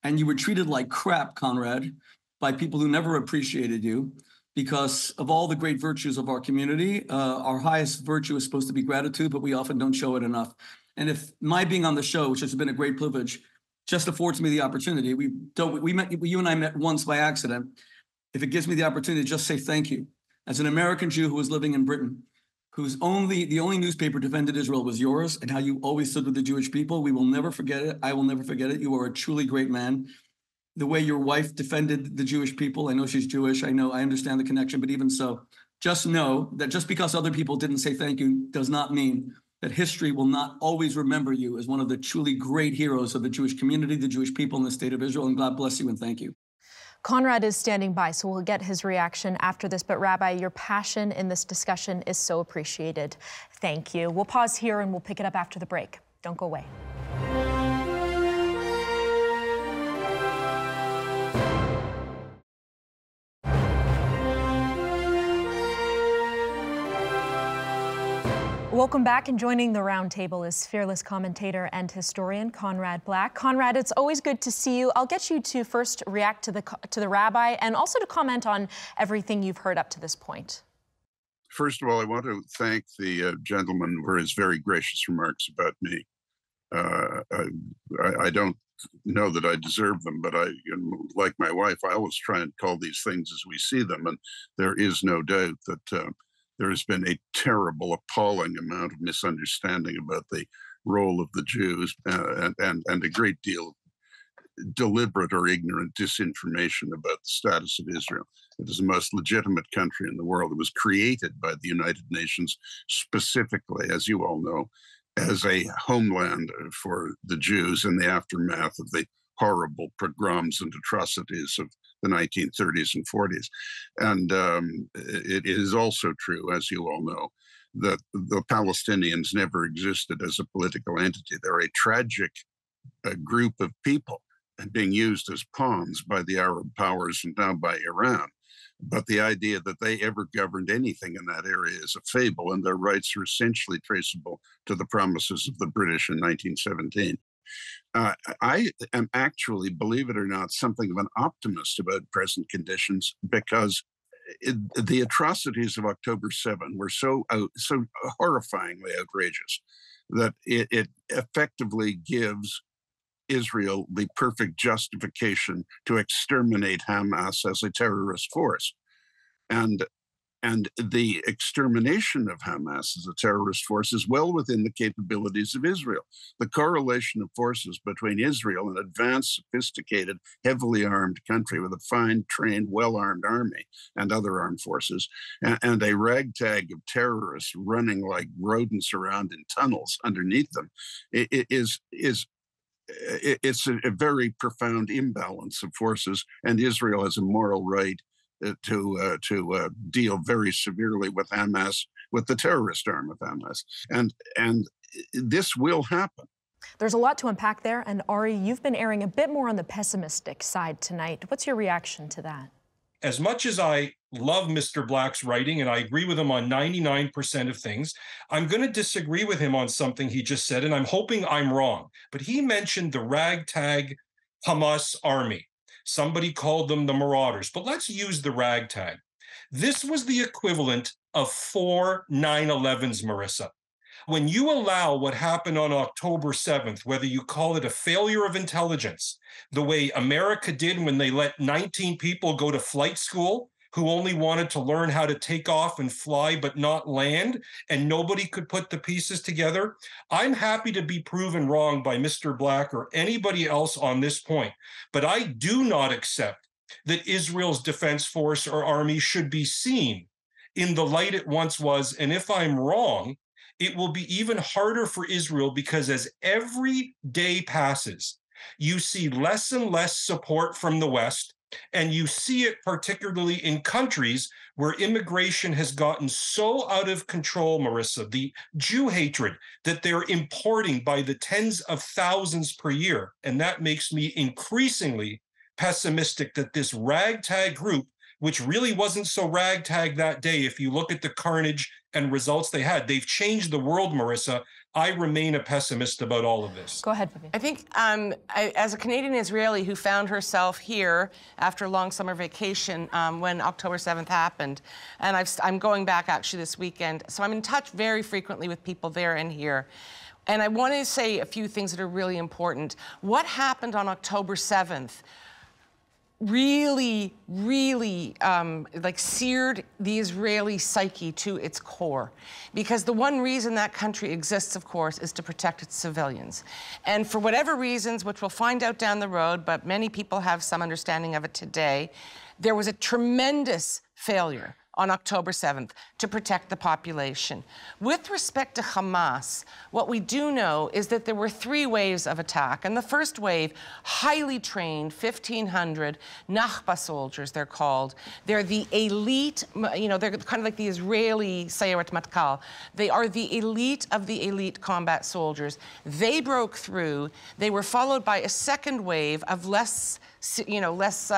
and you were treated like crap, Conrad, by people who never appreciated you because of all the great virtues of our community. Our highest virtue is supposed to be gratitude, but we often don't show it enough. And if my being on the show, which has been a great privilege, just affords me the opportunity, you and I met once by accident. If it gives me the opportunity to just say thank you. As an American Jew who was living in Britain, the only newspaper defended Israel was yours, and how you always stood with the Jewish people. We will never forget it. I will never forget it. You are a truly great man. The way your wife defended the Jewish people, I know she's Jewish. I understand the connection, but even so, just know that just because other people didn't say thank you does not mean that history will not always remember you as one of the truly great heroes of the Jewish community, the Jewish people in the state of Israel, and God bless you and thank you. Conrad is standing by, so we'll get his reaction after this. But Rabbi, your passion in this discussion is so appreciated. Thank you. We'll pause here and we'll pick it up after the break. Don't go away. Welcome back, and joining the roundtable is fearless commentator and historian Conrad Black. Conrad, it's always good to see you. I'll get you to first react to the rabbi and also to comment on everything you've heard up to this point. First of all, I want to thank the gentleman for his very gracious remarks about me. I don't know that I deserve them, but like my wife, I always try and call these things as we see them, and there is no doubt that there has been a terrible, appalling amount of misunderstanding about the role of the Jews and a great deal of deliberate or ignorant disinformation about the status of Israel. It is the most legitimate country in the world. It was created by the United Nations specifically, as you all know, as a homeland for the Jews in the aftermath of the horrible pogroms and atrocities of the 1930s and 40s. And it is also true, as you all know, that the Palestinians never existed as a political entity. They're a tragic group of people being used as pawns by the Arab powers and now by Iran. But the idea that they ever governed anything in that area is a fable, and their rights are essentially traceable to the promises of the British in 1917. I am actually, believe it or not, something of an optimist about present conditions because the atrocities of October 7 were so horrifyingly outrageous that it effectively gives Israel the perfect justification to exterminate Hamas as a terrorist force. And the extermination of Hamas as a terrorist force is well within the capabilities of Israel. The correlation of forces between Israel, an advanced, sophisticated, heavily armed country with a fine, trained, well-armed army and other armed forces, and a ragtag of terrorists running like rodents around in tunnels underneath them, it's a very profound imbalance of forces, and Israel has a moral right to deal very severely with Hamas, with the terrorist arm of Hamas. And this will happen. There's a lot to unpack there, and Ari, you've been airing a bit more on the pessimistic side tonight. What's your reaction to that? As much as I love Mr. Black's writing, and I agree with him on 99% of things, I'm going to disagree with him on something he just said, and I'm hoping I'm wrong. But he mentioned the ragtag Hamas army. Somebody called them the Marauders, but let's use the ragtag. This was the equivalent of 4 9/11s, Marissa. When you allow what happened on October 7th, whether you call it a failure of intelligence, the way America did when they let 19 people go to flight school who only wanted to learn how to take off and fly but not land, and nobody could put the pieces together, I'm happy to be proven wrong by Mr. Black or anybody else on this point. But I do not accept that Israel's Defense Force or army should be seen in the light it once was. And if I'm wrong, it will be even harder for Israel, because as every day passes, you see less and less support from the West, and you see it particularly in countries where immigration has gotten so out of control, Marissa, the Jew hatred that they're importing by the tens of thousands per year. And that makes me increasingly pessimistic that this ragtag group, which really wasn't so ragtag that day, if you look at the carnage and results they had, they've changed the world, Marissa. I remain a pessimist about all of this. Go ahead, Vivian. I think as a Canadian Israeli who found herself here after a long summer vacation when October 7th happened, and I'm going back actually this weekend, so I'm in touch very frequently with people there and here. And I want to say a few things that are really important. What happened on October 7th really, really like seared the Israeli psyche to its core. Because the one reason that country exists, of course, is to protect its civilians. And for whatever reasons, which we'll find out down the road, but many people have some understanding of it today, there was a tremendous failure on October 7th to protect the population. With respect to Hamas, what we do know is that there were 3 waves of attack. And the first wave, highly trained, 1,500 Nachba soldiers, they're called. They're the elite, you know, they're kind of like the Israeli Sayeret Matkal. They are the elite of the elite combat soldiers. They broke through. They were followed by a second wave of less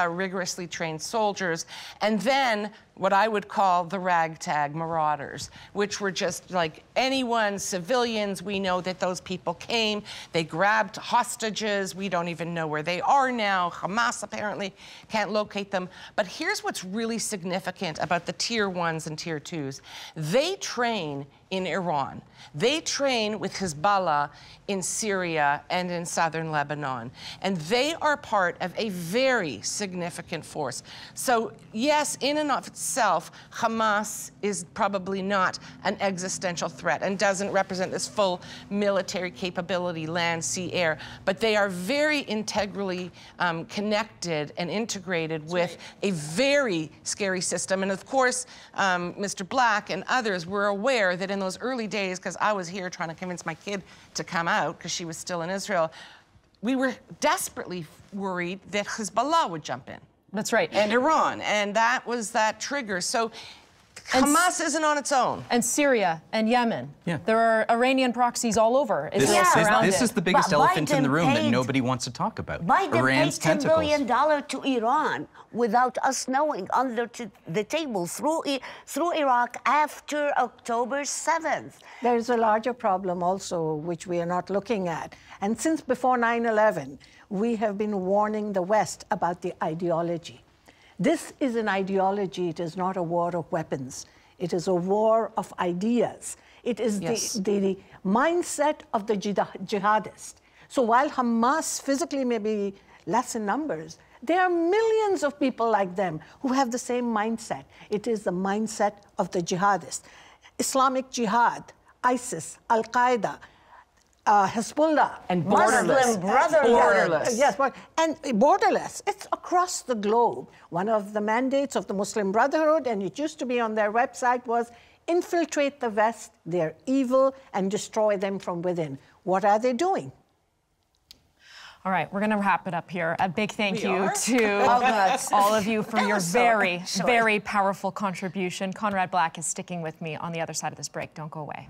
rigorously trained soldiers, and then what I would call the ragtag marauders, which were just like anyone, civilians. We know that those people came, they grabbed hostages. We don't even know where they are now. Hamas apparently can't locate them. But here's what's really significant about the tier 1s and tier 2s. They train in Iran. They train with Hezbollah in Syria and in southern Lebanon. And they are part of a very significant force. So yes, in and of itself, Hamas is probably not an existential threat and doesn't represent this full military capability, land, sea, air. But they are very integrally connected and integrated with a very scary system. And of course, Mr. Black and others were aware that in those early days, because I was here trying to convince my kid to come out because she was still in Israel, we were desperately worried that Hezbollah would jump in. That's right. And Iran, and that was that trigger. So Hamas isn't on its own. And Syria and Yemen. Yeah. There are Iranian proxies all over. This is the biggest elephant in the room that nobody wants to talk about. Biden Iran's paid $10 billion tentacles. to Iran without us knowing, under the table, through Iraq after October 7th. There is a larger problem also, which we are not looking at. And since before 9/11, we have been warning the West about the ideology. This is an ideology. It is not a war of weapons. It is a war of ideas. It is the mindset of the jihadist. So while Hamas physically may be less in numbers, there are millions of people like them who have the same mindset. It is the mindset of the jihadist. Islamic Jihad, ISIS, Al-Qaeda, Hezbollah, and Muslim Brotherhood. Yes, and borderless. It's across the globe. One of the mandates of the Muslim Brotherhood, and it used to be on their website, was infiltrate the West, they're evil, and destroy them from within. What are they doing? All right, we're going to wrap it up here. A big thank you to all of you for your very, very powerful contribution. Conrad Black is sticking with me on the other side of this break. Don't go away.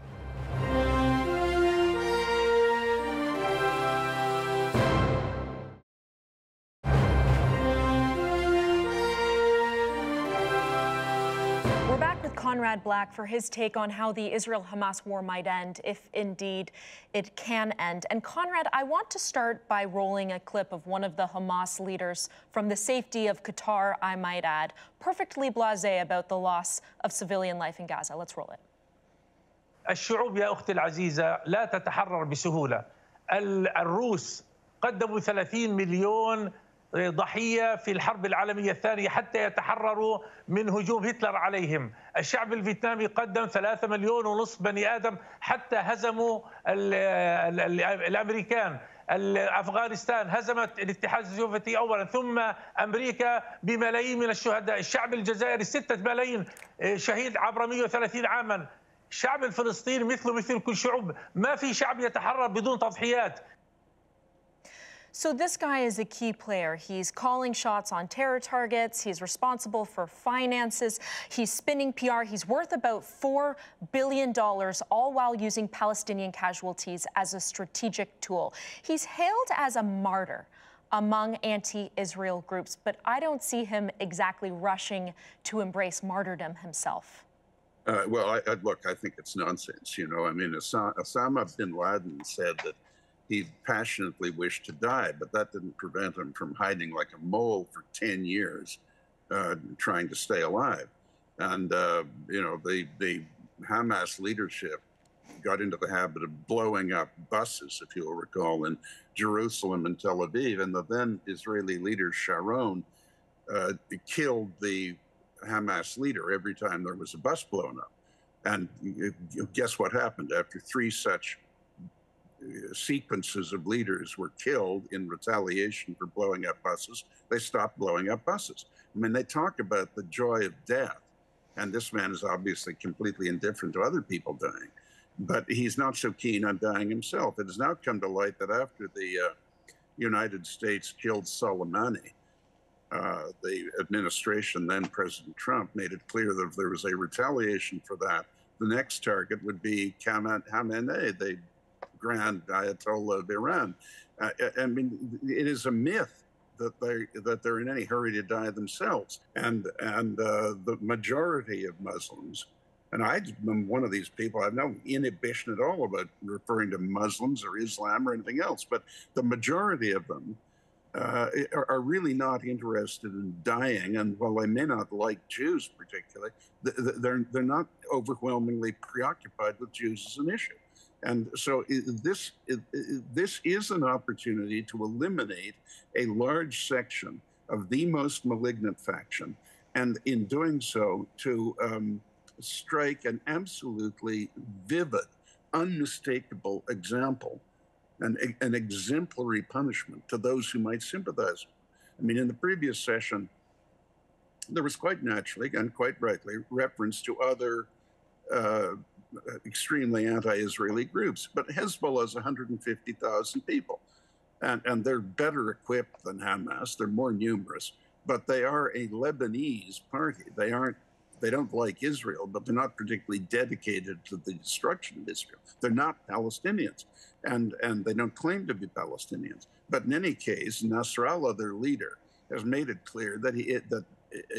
Conrad Black for his take on how the Israel-Hamas war might end, if indeed it can end. And Conrad, I want to start by rolling a clip of one of the Hamas leaders from the safety of Qatar, I might add, perfectly blasé about the loss of civilian life in Gaza. Let's roll it. الشعوب يا أختي العزيزة لا تتحرر بسهولة. الروس قدموا 30 مليون ضحية في الحرب العالمية الثانية حتى يتحرروا من هجوم هتلر عليهم. الشعب الفيتنامي قدم 3 مليون ونصف بني آدم حتى هزموا الأمريكان. أفغانستان هزمت الاتحاد السوفيتي أولا، ثم أمريكا بملايين من الشهداء. الشعب الجزائري 6 ملايين شهيد عبر 130 عاما. الشعب الفلسطيني مثله مثل كل شعوب، ما في شعب يتحرر بدون تضحيات. So this guy is a key player. He's calling shots on terror targets. He's responsible for finances. He's spinning PR. He's worth about $4 billion, all while using Palestinian casualties as a strategic tool. He's hailed as a martyr among anti-Israel groups, but I don't see him exactly rushing to embrace martyrdom himself. Look, I think it's nonsense. You know, I mean, Osama bin Laden said that he passionately wished to die, but that didn't prevent him from hiding like a mole for 10 years, trying to stay alive. And, you know, the Hamas leadership got into the habit of blowing up buses, if you'll recall, in Jerusalem and Tel Aviv. And the then Israeli leader Sharon killed the Hamas leader every time there was a bus blown up. And guess what happened? After 3 such sequences of leaders were killed in retaliation for blowing up buses, they stopped blowing up buses. I mean, they talk about the joy of death, and this man is obviously completely indifferent to other people dying, but he's not so keen on dying himself. It has now come to light that after the United States killed Soleimani, the administration, then President Trump, made it clear that if there was a retaliation for that, the next target would be Khamenei, the Grand Ayatollah of Iran. I mean, it is a myth that they're in any hurry to die themselves. And the majority of Muslims, and I'm one of these people, I have no inhibition at all about referring to Muslims or Islam or anything else, but the majority of them are really not interested in dying, and while they may not like Jews particularly, they're not overwhelmingly preoccupied with Jews as an issue. And so this is an opportunity to eliminate a large section of the most malignant faction, and in doing so, to strike an absolutely vivid, unmistakable example, an exemplary punishment to those who might sympathize. I mean, in the previous session, there was quite naturally and quite rightly reference to other extremely anti-Israeli groups, but Hezbollah is 150,000 people, and they're better equipped than Hamas. They're more numerous, but they are a Lebanese party. They don't like Israel, but they're not particularly dedicated to the destruction of Israel. They're not Palestinians, and they don't claim to be Palestinians. But in any case, Nasrallah, their leader, has made it clear that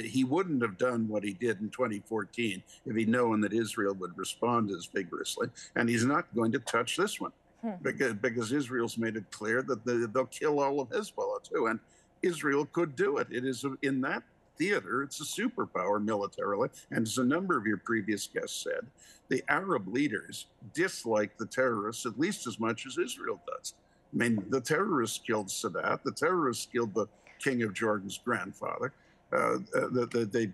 he wouldn't have done what he did in 2014 if he'd known that Israel would respond as vigorously, and he's not going to touch this one because Israel's made it clear that they'll kill all of Hezbollah too, and Israel could do it. It is in that theater, it's a superpower militarily, and as a number of your previous guests said, the Arab leaders dislike the terrorists at least as much as Israel does. I mean, the terrorists killed Sadat, the terrorists killed the King of Jordan's grandfather. The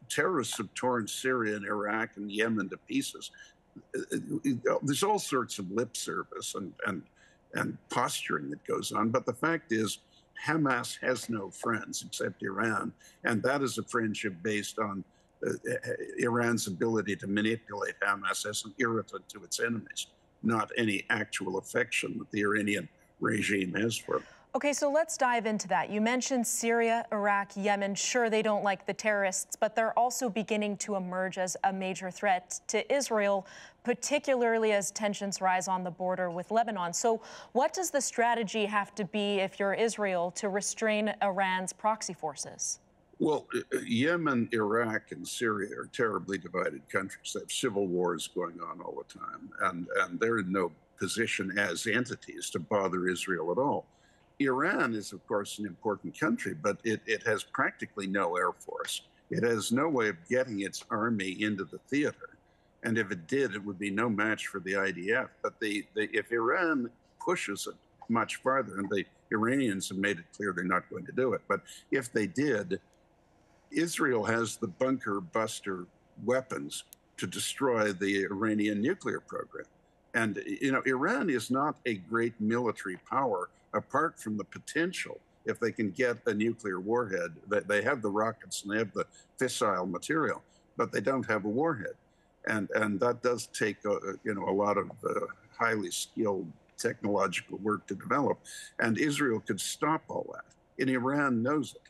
terrorists have torn Syria and Iraq and Yemen to pieces. There's all sorts of lip service and posturing that goes on, but the fact is Hamas has no friends except Iran, and that is a friendship based on Iran's ability to manipulate Hamas as an irritant to its enemies, not any actual affection that the Iranian regime has for them. Okay, so let's dive into that. You mentioned Syria, Iraq, Yemen. Sure, they don't like the terrorists, but they're also beginning to emerge as a major threat to Israel, particularly as tensions rise on the border with Lebanon. So what does the strategy have to be if you're Israel to restrain Iran's proxy forces? Well, Yemen, Iraq, and Syria are terribly divided countries. They have civil wars going on all the time, and they're in no position as entities to bother Israel at all. Iran is, of course, an important country, but it has practically no air force. It has no way of getting its army into the theater. And if it did, it would be no match for the IDF. But if Iran pushes it much farther, and the Iranians have made it clear they're not going to do it, but if they did, Israel has the bunker buster weapons to destroy the Iranian nuclear program. And, you know, Iran is not a great military power apart from the potential. If they can get a nuclear warhead, they have the rockets and they have the fissile material, but they don't have a warhead. And that does take, you know, a lot of highly skilled technological work to develop. And Israel could stop all that. And Iran knows it.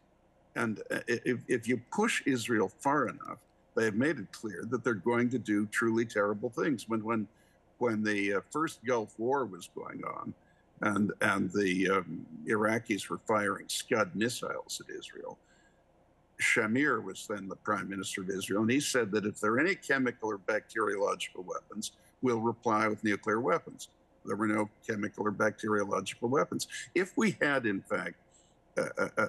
And if you push Israel far enough, they have made it clear that they're going to do truly terrible things. When the first Gulf War was going on, and the Iraqis were firing Scud missiles at Israel, Shamir was then the prime minister of Israel, and he said that if there are any chemical or bacteriological weapons, we'll reply with nuclear weapons. There were no chemical or bacteriological weapons. If we had, in fact,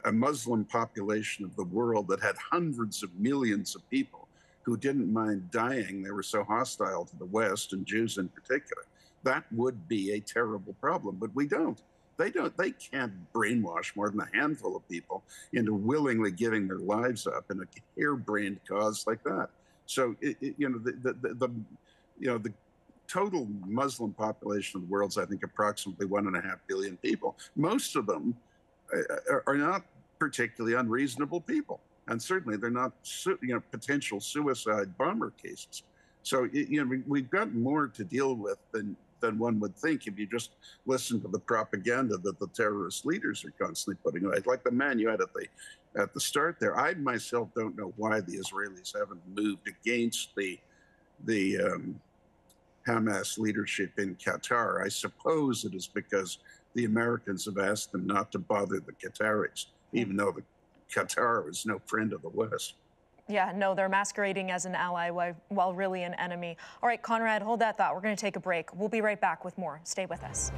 a Muslim population of the world that had hundreds of millions of people who didn't mind dying, they were so hostile to the West and Jews in particular, that would be a terrible problem. But we don't. They can't brainwash more than a handful of people into willingly giving their lives up in a harebrained cause like that. So, the total Muslim population of the world is, I think, approximately 1.5 billion people. Most of them are not particularly unreasonable people, and certainly they're not, potential suicide bomber cases. So, we've got more to deal with than one would think if you just listen to the propaganda that the terrorist leaders are constantly putting out. Like the man you had at the start there, I myself don't know why the Israelis haven't moved against the Hamas leadership in Qatar. I suppose it is because the Americans have asked them not to bother the Qataris, even though the Qatar is no friend of the West. Yeah, no, they're masquerading as an ally while really an enemy. All right, Conrad, hold that thought. We're going to take a break. We'll be right back with more. Stay with us.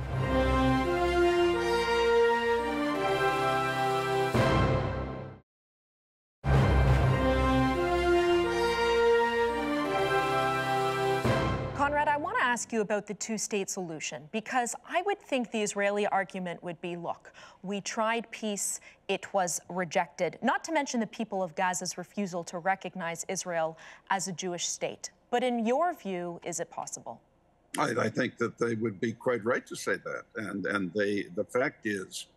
Conrad, I want to ask you about the two-state solution, because I would think the Israeli argument would be, look, we tried peace, it was rejected, not to mention the people of Gaza's refusal to recognize Israel as a Jewish state. But in your view, is it possible? I think that they would be quite right to say that. And the fact is,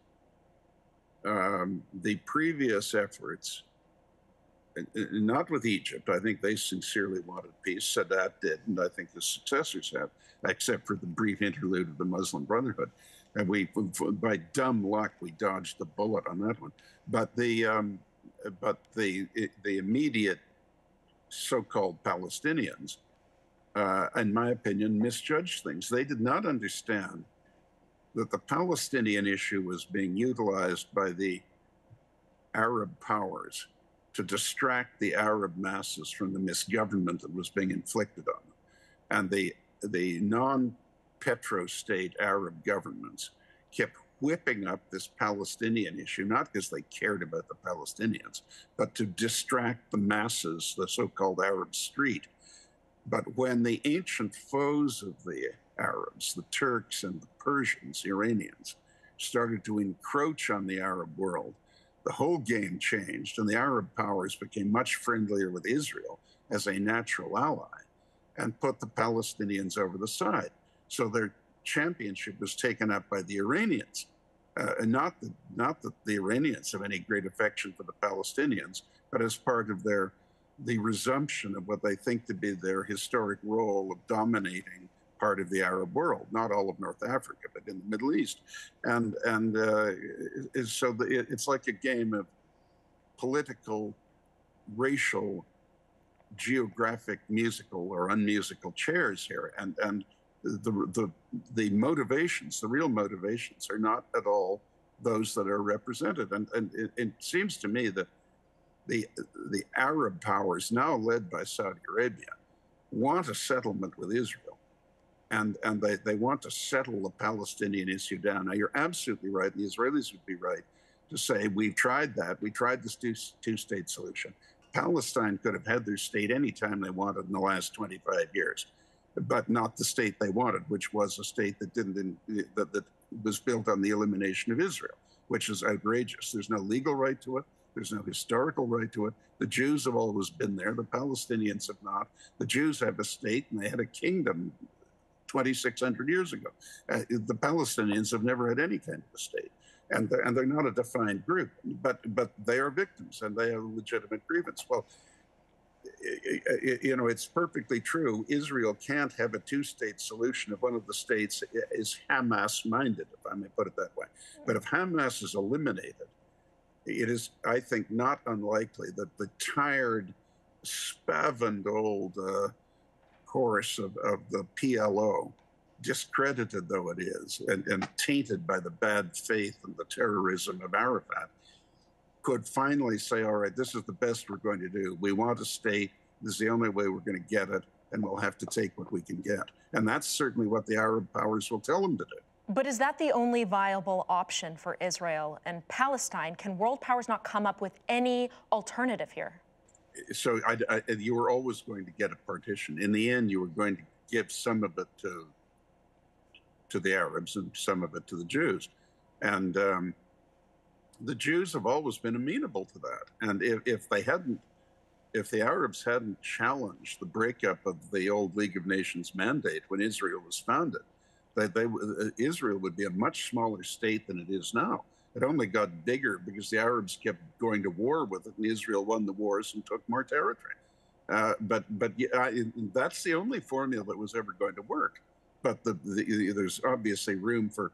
the previous efforts, not with Egypt. I think they sincerely wanted peace. Sadat did, and I think the successors have, except for the brief interlude of the Muslim Brotherhood. And by dumb luck, we dodged the bullet on that one. But the immediate so-called Palestinians, in my opinion, misjudged things. They did not understand that the Palestinian issue was being utilized by the Arab powers to distract the Arab masses from the misgovernment that was being inflicted on them. And the non-petro-state Arab governments kept whipping up this Palestinian issue, not because they cared about the Palestinians, but to distract the masses, the so-called Arab street. But when the ancient foes of the Arabs, the Turks and the Persians, the Iranians, started to encroach on the Arab world, the whole game changed, and the Arab powers became much friendlier with Israel as a natural ally and put the Palestinians over the side. So their championship was taken up by the Iranians. Not that the Iranians have any great affection for the Palestinians, but as part of the resumption of what they think to be their historic role of dominating part of the Arab world, not all of North Africa, but in the Middle East. It's like a game of political, racial, geographic, musical or unmusical chairs here. And the motivations, the real motivations, are not at all those that are represented. And it seems to me that the Arab powers, now led by Saudi Arabia, want a settlement with Israel. And they want to settle the Palestinian issue down. Now, you're absolutely right. The Israelis would be right to say, we've tried that. We tried this two-state solution. Palestine could have had their state anytime they wanted in the last 25 years, but not the state they wanted, which was a state that that was built on the elimination of Israel, which is outrageous. There's no legal right to it. There's no historical right to it. The Jews have always been there. The Palestinians have not. The Jews have a state, and they had a kingdom 2,600 years ago. The Palestinians have never had any kind of a state, and they're not a defined group, but they are victims, and they have a legitimate grievance. Well, you know, it's perfectly true. Israel can't have a two-state solution if one of the states is Hamas-minded, if I may put it that way. But if Hamas is eliminated, it is, I think, not unlikely that the tired, spavined old chorus of the PLO, discredited though it is, and tainted by the bad faith and the terrorism of Arafat, could finally say, all right, this is the best we're going to do. We want a state. This is the only way we're going to get it, and we'll have to take what we can get. And that's certainly what the Arab powers will tell them to do. But is that the only viable option for Israel and Palestine? Can world powers not come up with any alternative here? So you were always going to get a partition. In the end, you were going to give some of it to the Arabs and some of it to the Jews. And the Jews have always been amenable to that. And if the Arabs hadn't challenged the breakup of the old League of Nations mandate when Israel was founded, Israel would be a much smaller state than it is now. It only got bigger because the Arabs kept going to war with it, and Israel won the wars and took more territory. But that's the only formula that was ever going to work. But there's obviously room for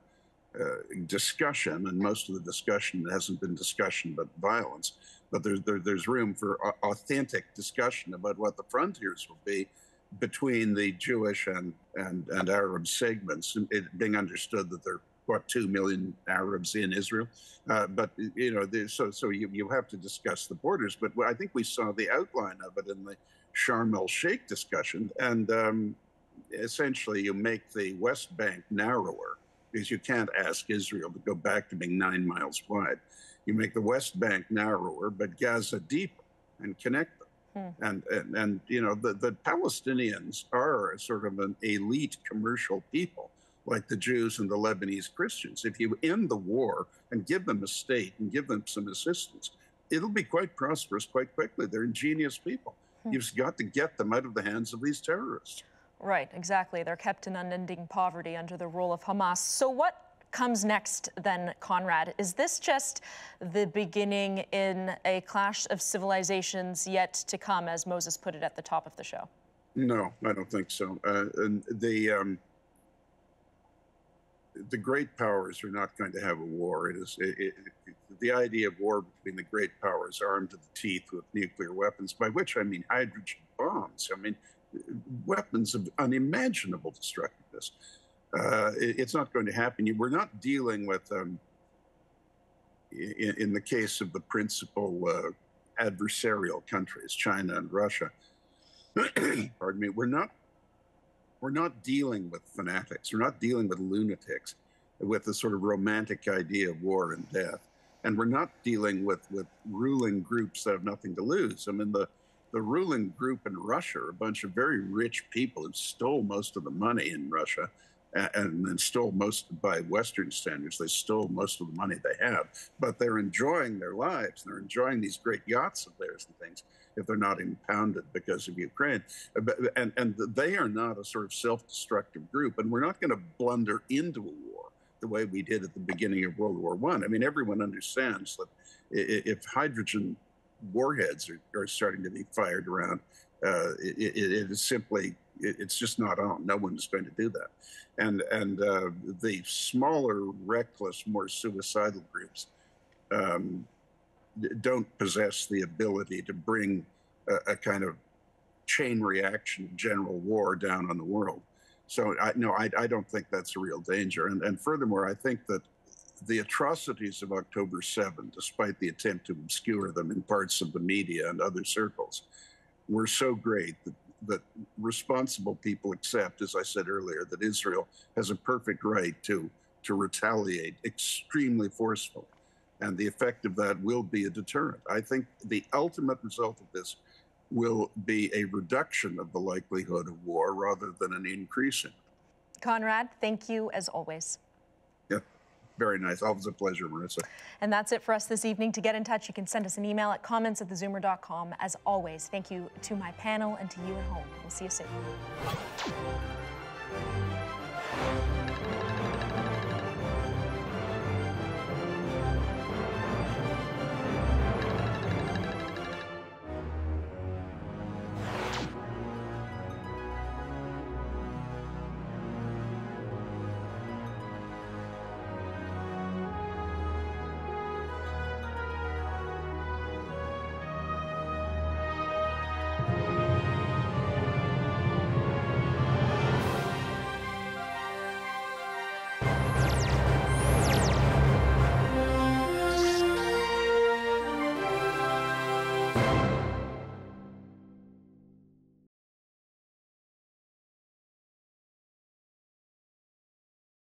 discussion, and most of the discussion hasn't been discussion but violence. But there's room for authentic discussion about what the frontiers will be between the Jewish and Arab segments, it being understood that there are, what, 2 million Arabs in Israel. But, you know, so you have to discuss the borders. But I think we saw the outline of it in the Sharm el-Sheikh discussion. And essentially, you make the West Bank narrower, because you can't ask Israel to go back to being 9 miles wide. You make the West Bank narrower, but Gaza deeper, and connect them. And you know, the Palestinians are sort of an elite commercial people, like the Jews and the Lebanese Christians. If you end the war and give them a state and give them some assistance, it'll be quite prosperous quite quickly. They're ingenious people. You've got to get them out of the hands of these terrorists. Right, exactly. They're kept in unending poverty under the rule of Hamas. So what comes next then, Conrad? Is this just the beginning in a clash of civilizations yet to come, as Moses put it at the top of the show? No, I don't think so. And the great powers are not going to have a war. The idea of war between the great powers armed to the teeth with nuclear weapons, by which I mean hydrogen bombs. I mean, weapons of unimaginable destructiveness. It's not going to happen. We're not dealing with, in the case of the principal adversarial countries, China and Russia, pardon me, we're not dealing with fanatics. We're not dealing with lunatics with the sort of romantic idea of war and death. And we're not dealing with ruling groups that have nothing to lose. I mean, the ruling group in Russia are a bunch of very rich people who stole most of the money in Russia, and then stole most, by Western standards, they stole most of the money they have. But they're enjoying their lives. They're enjoying these great yachts of theirs and things, if they're not impounded because of Ukraine. And they are not a sort of self-destructive group. And we're not going to blunder into a war the way we did at the beginning of World War I. I mean, everyone understands that if hydrogen warheads are starting to be fired around, it is simply, it's just not on. No one is going to do that. And the smaller, reckless, more suicidal groups don't possess the ability to bring a kind of chain reaction, general war down on the world. So I don't think that's a real danger. And furthermore, I think that the atrocities of October 7, despite the attempt to obscure them in parts of the media and other circles, were so great that responsible people accept, as I said earlier, that Israel has a perfect right to retaliate extremely forcefully. And the effect of that will be a deterrent. I think the ultimate result of this will be a reduction of the likelihood of war rather than an increase in it. Conrad, thank you as always. Yeah, very nice. Always a pleasure, Marissa. And that's it for us this evening. To get in touch, you can send us an email at comments@thezoomer.com. As always, thank you to my panel and to you at home. We'll see you soon.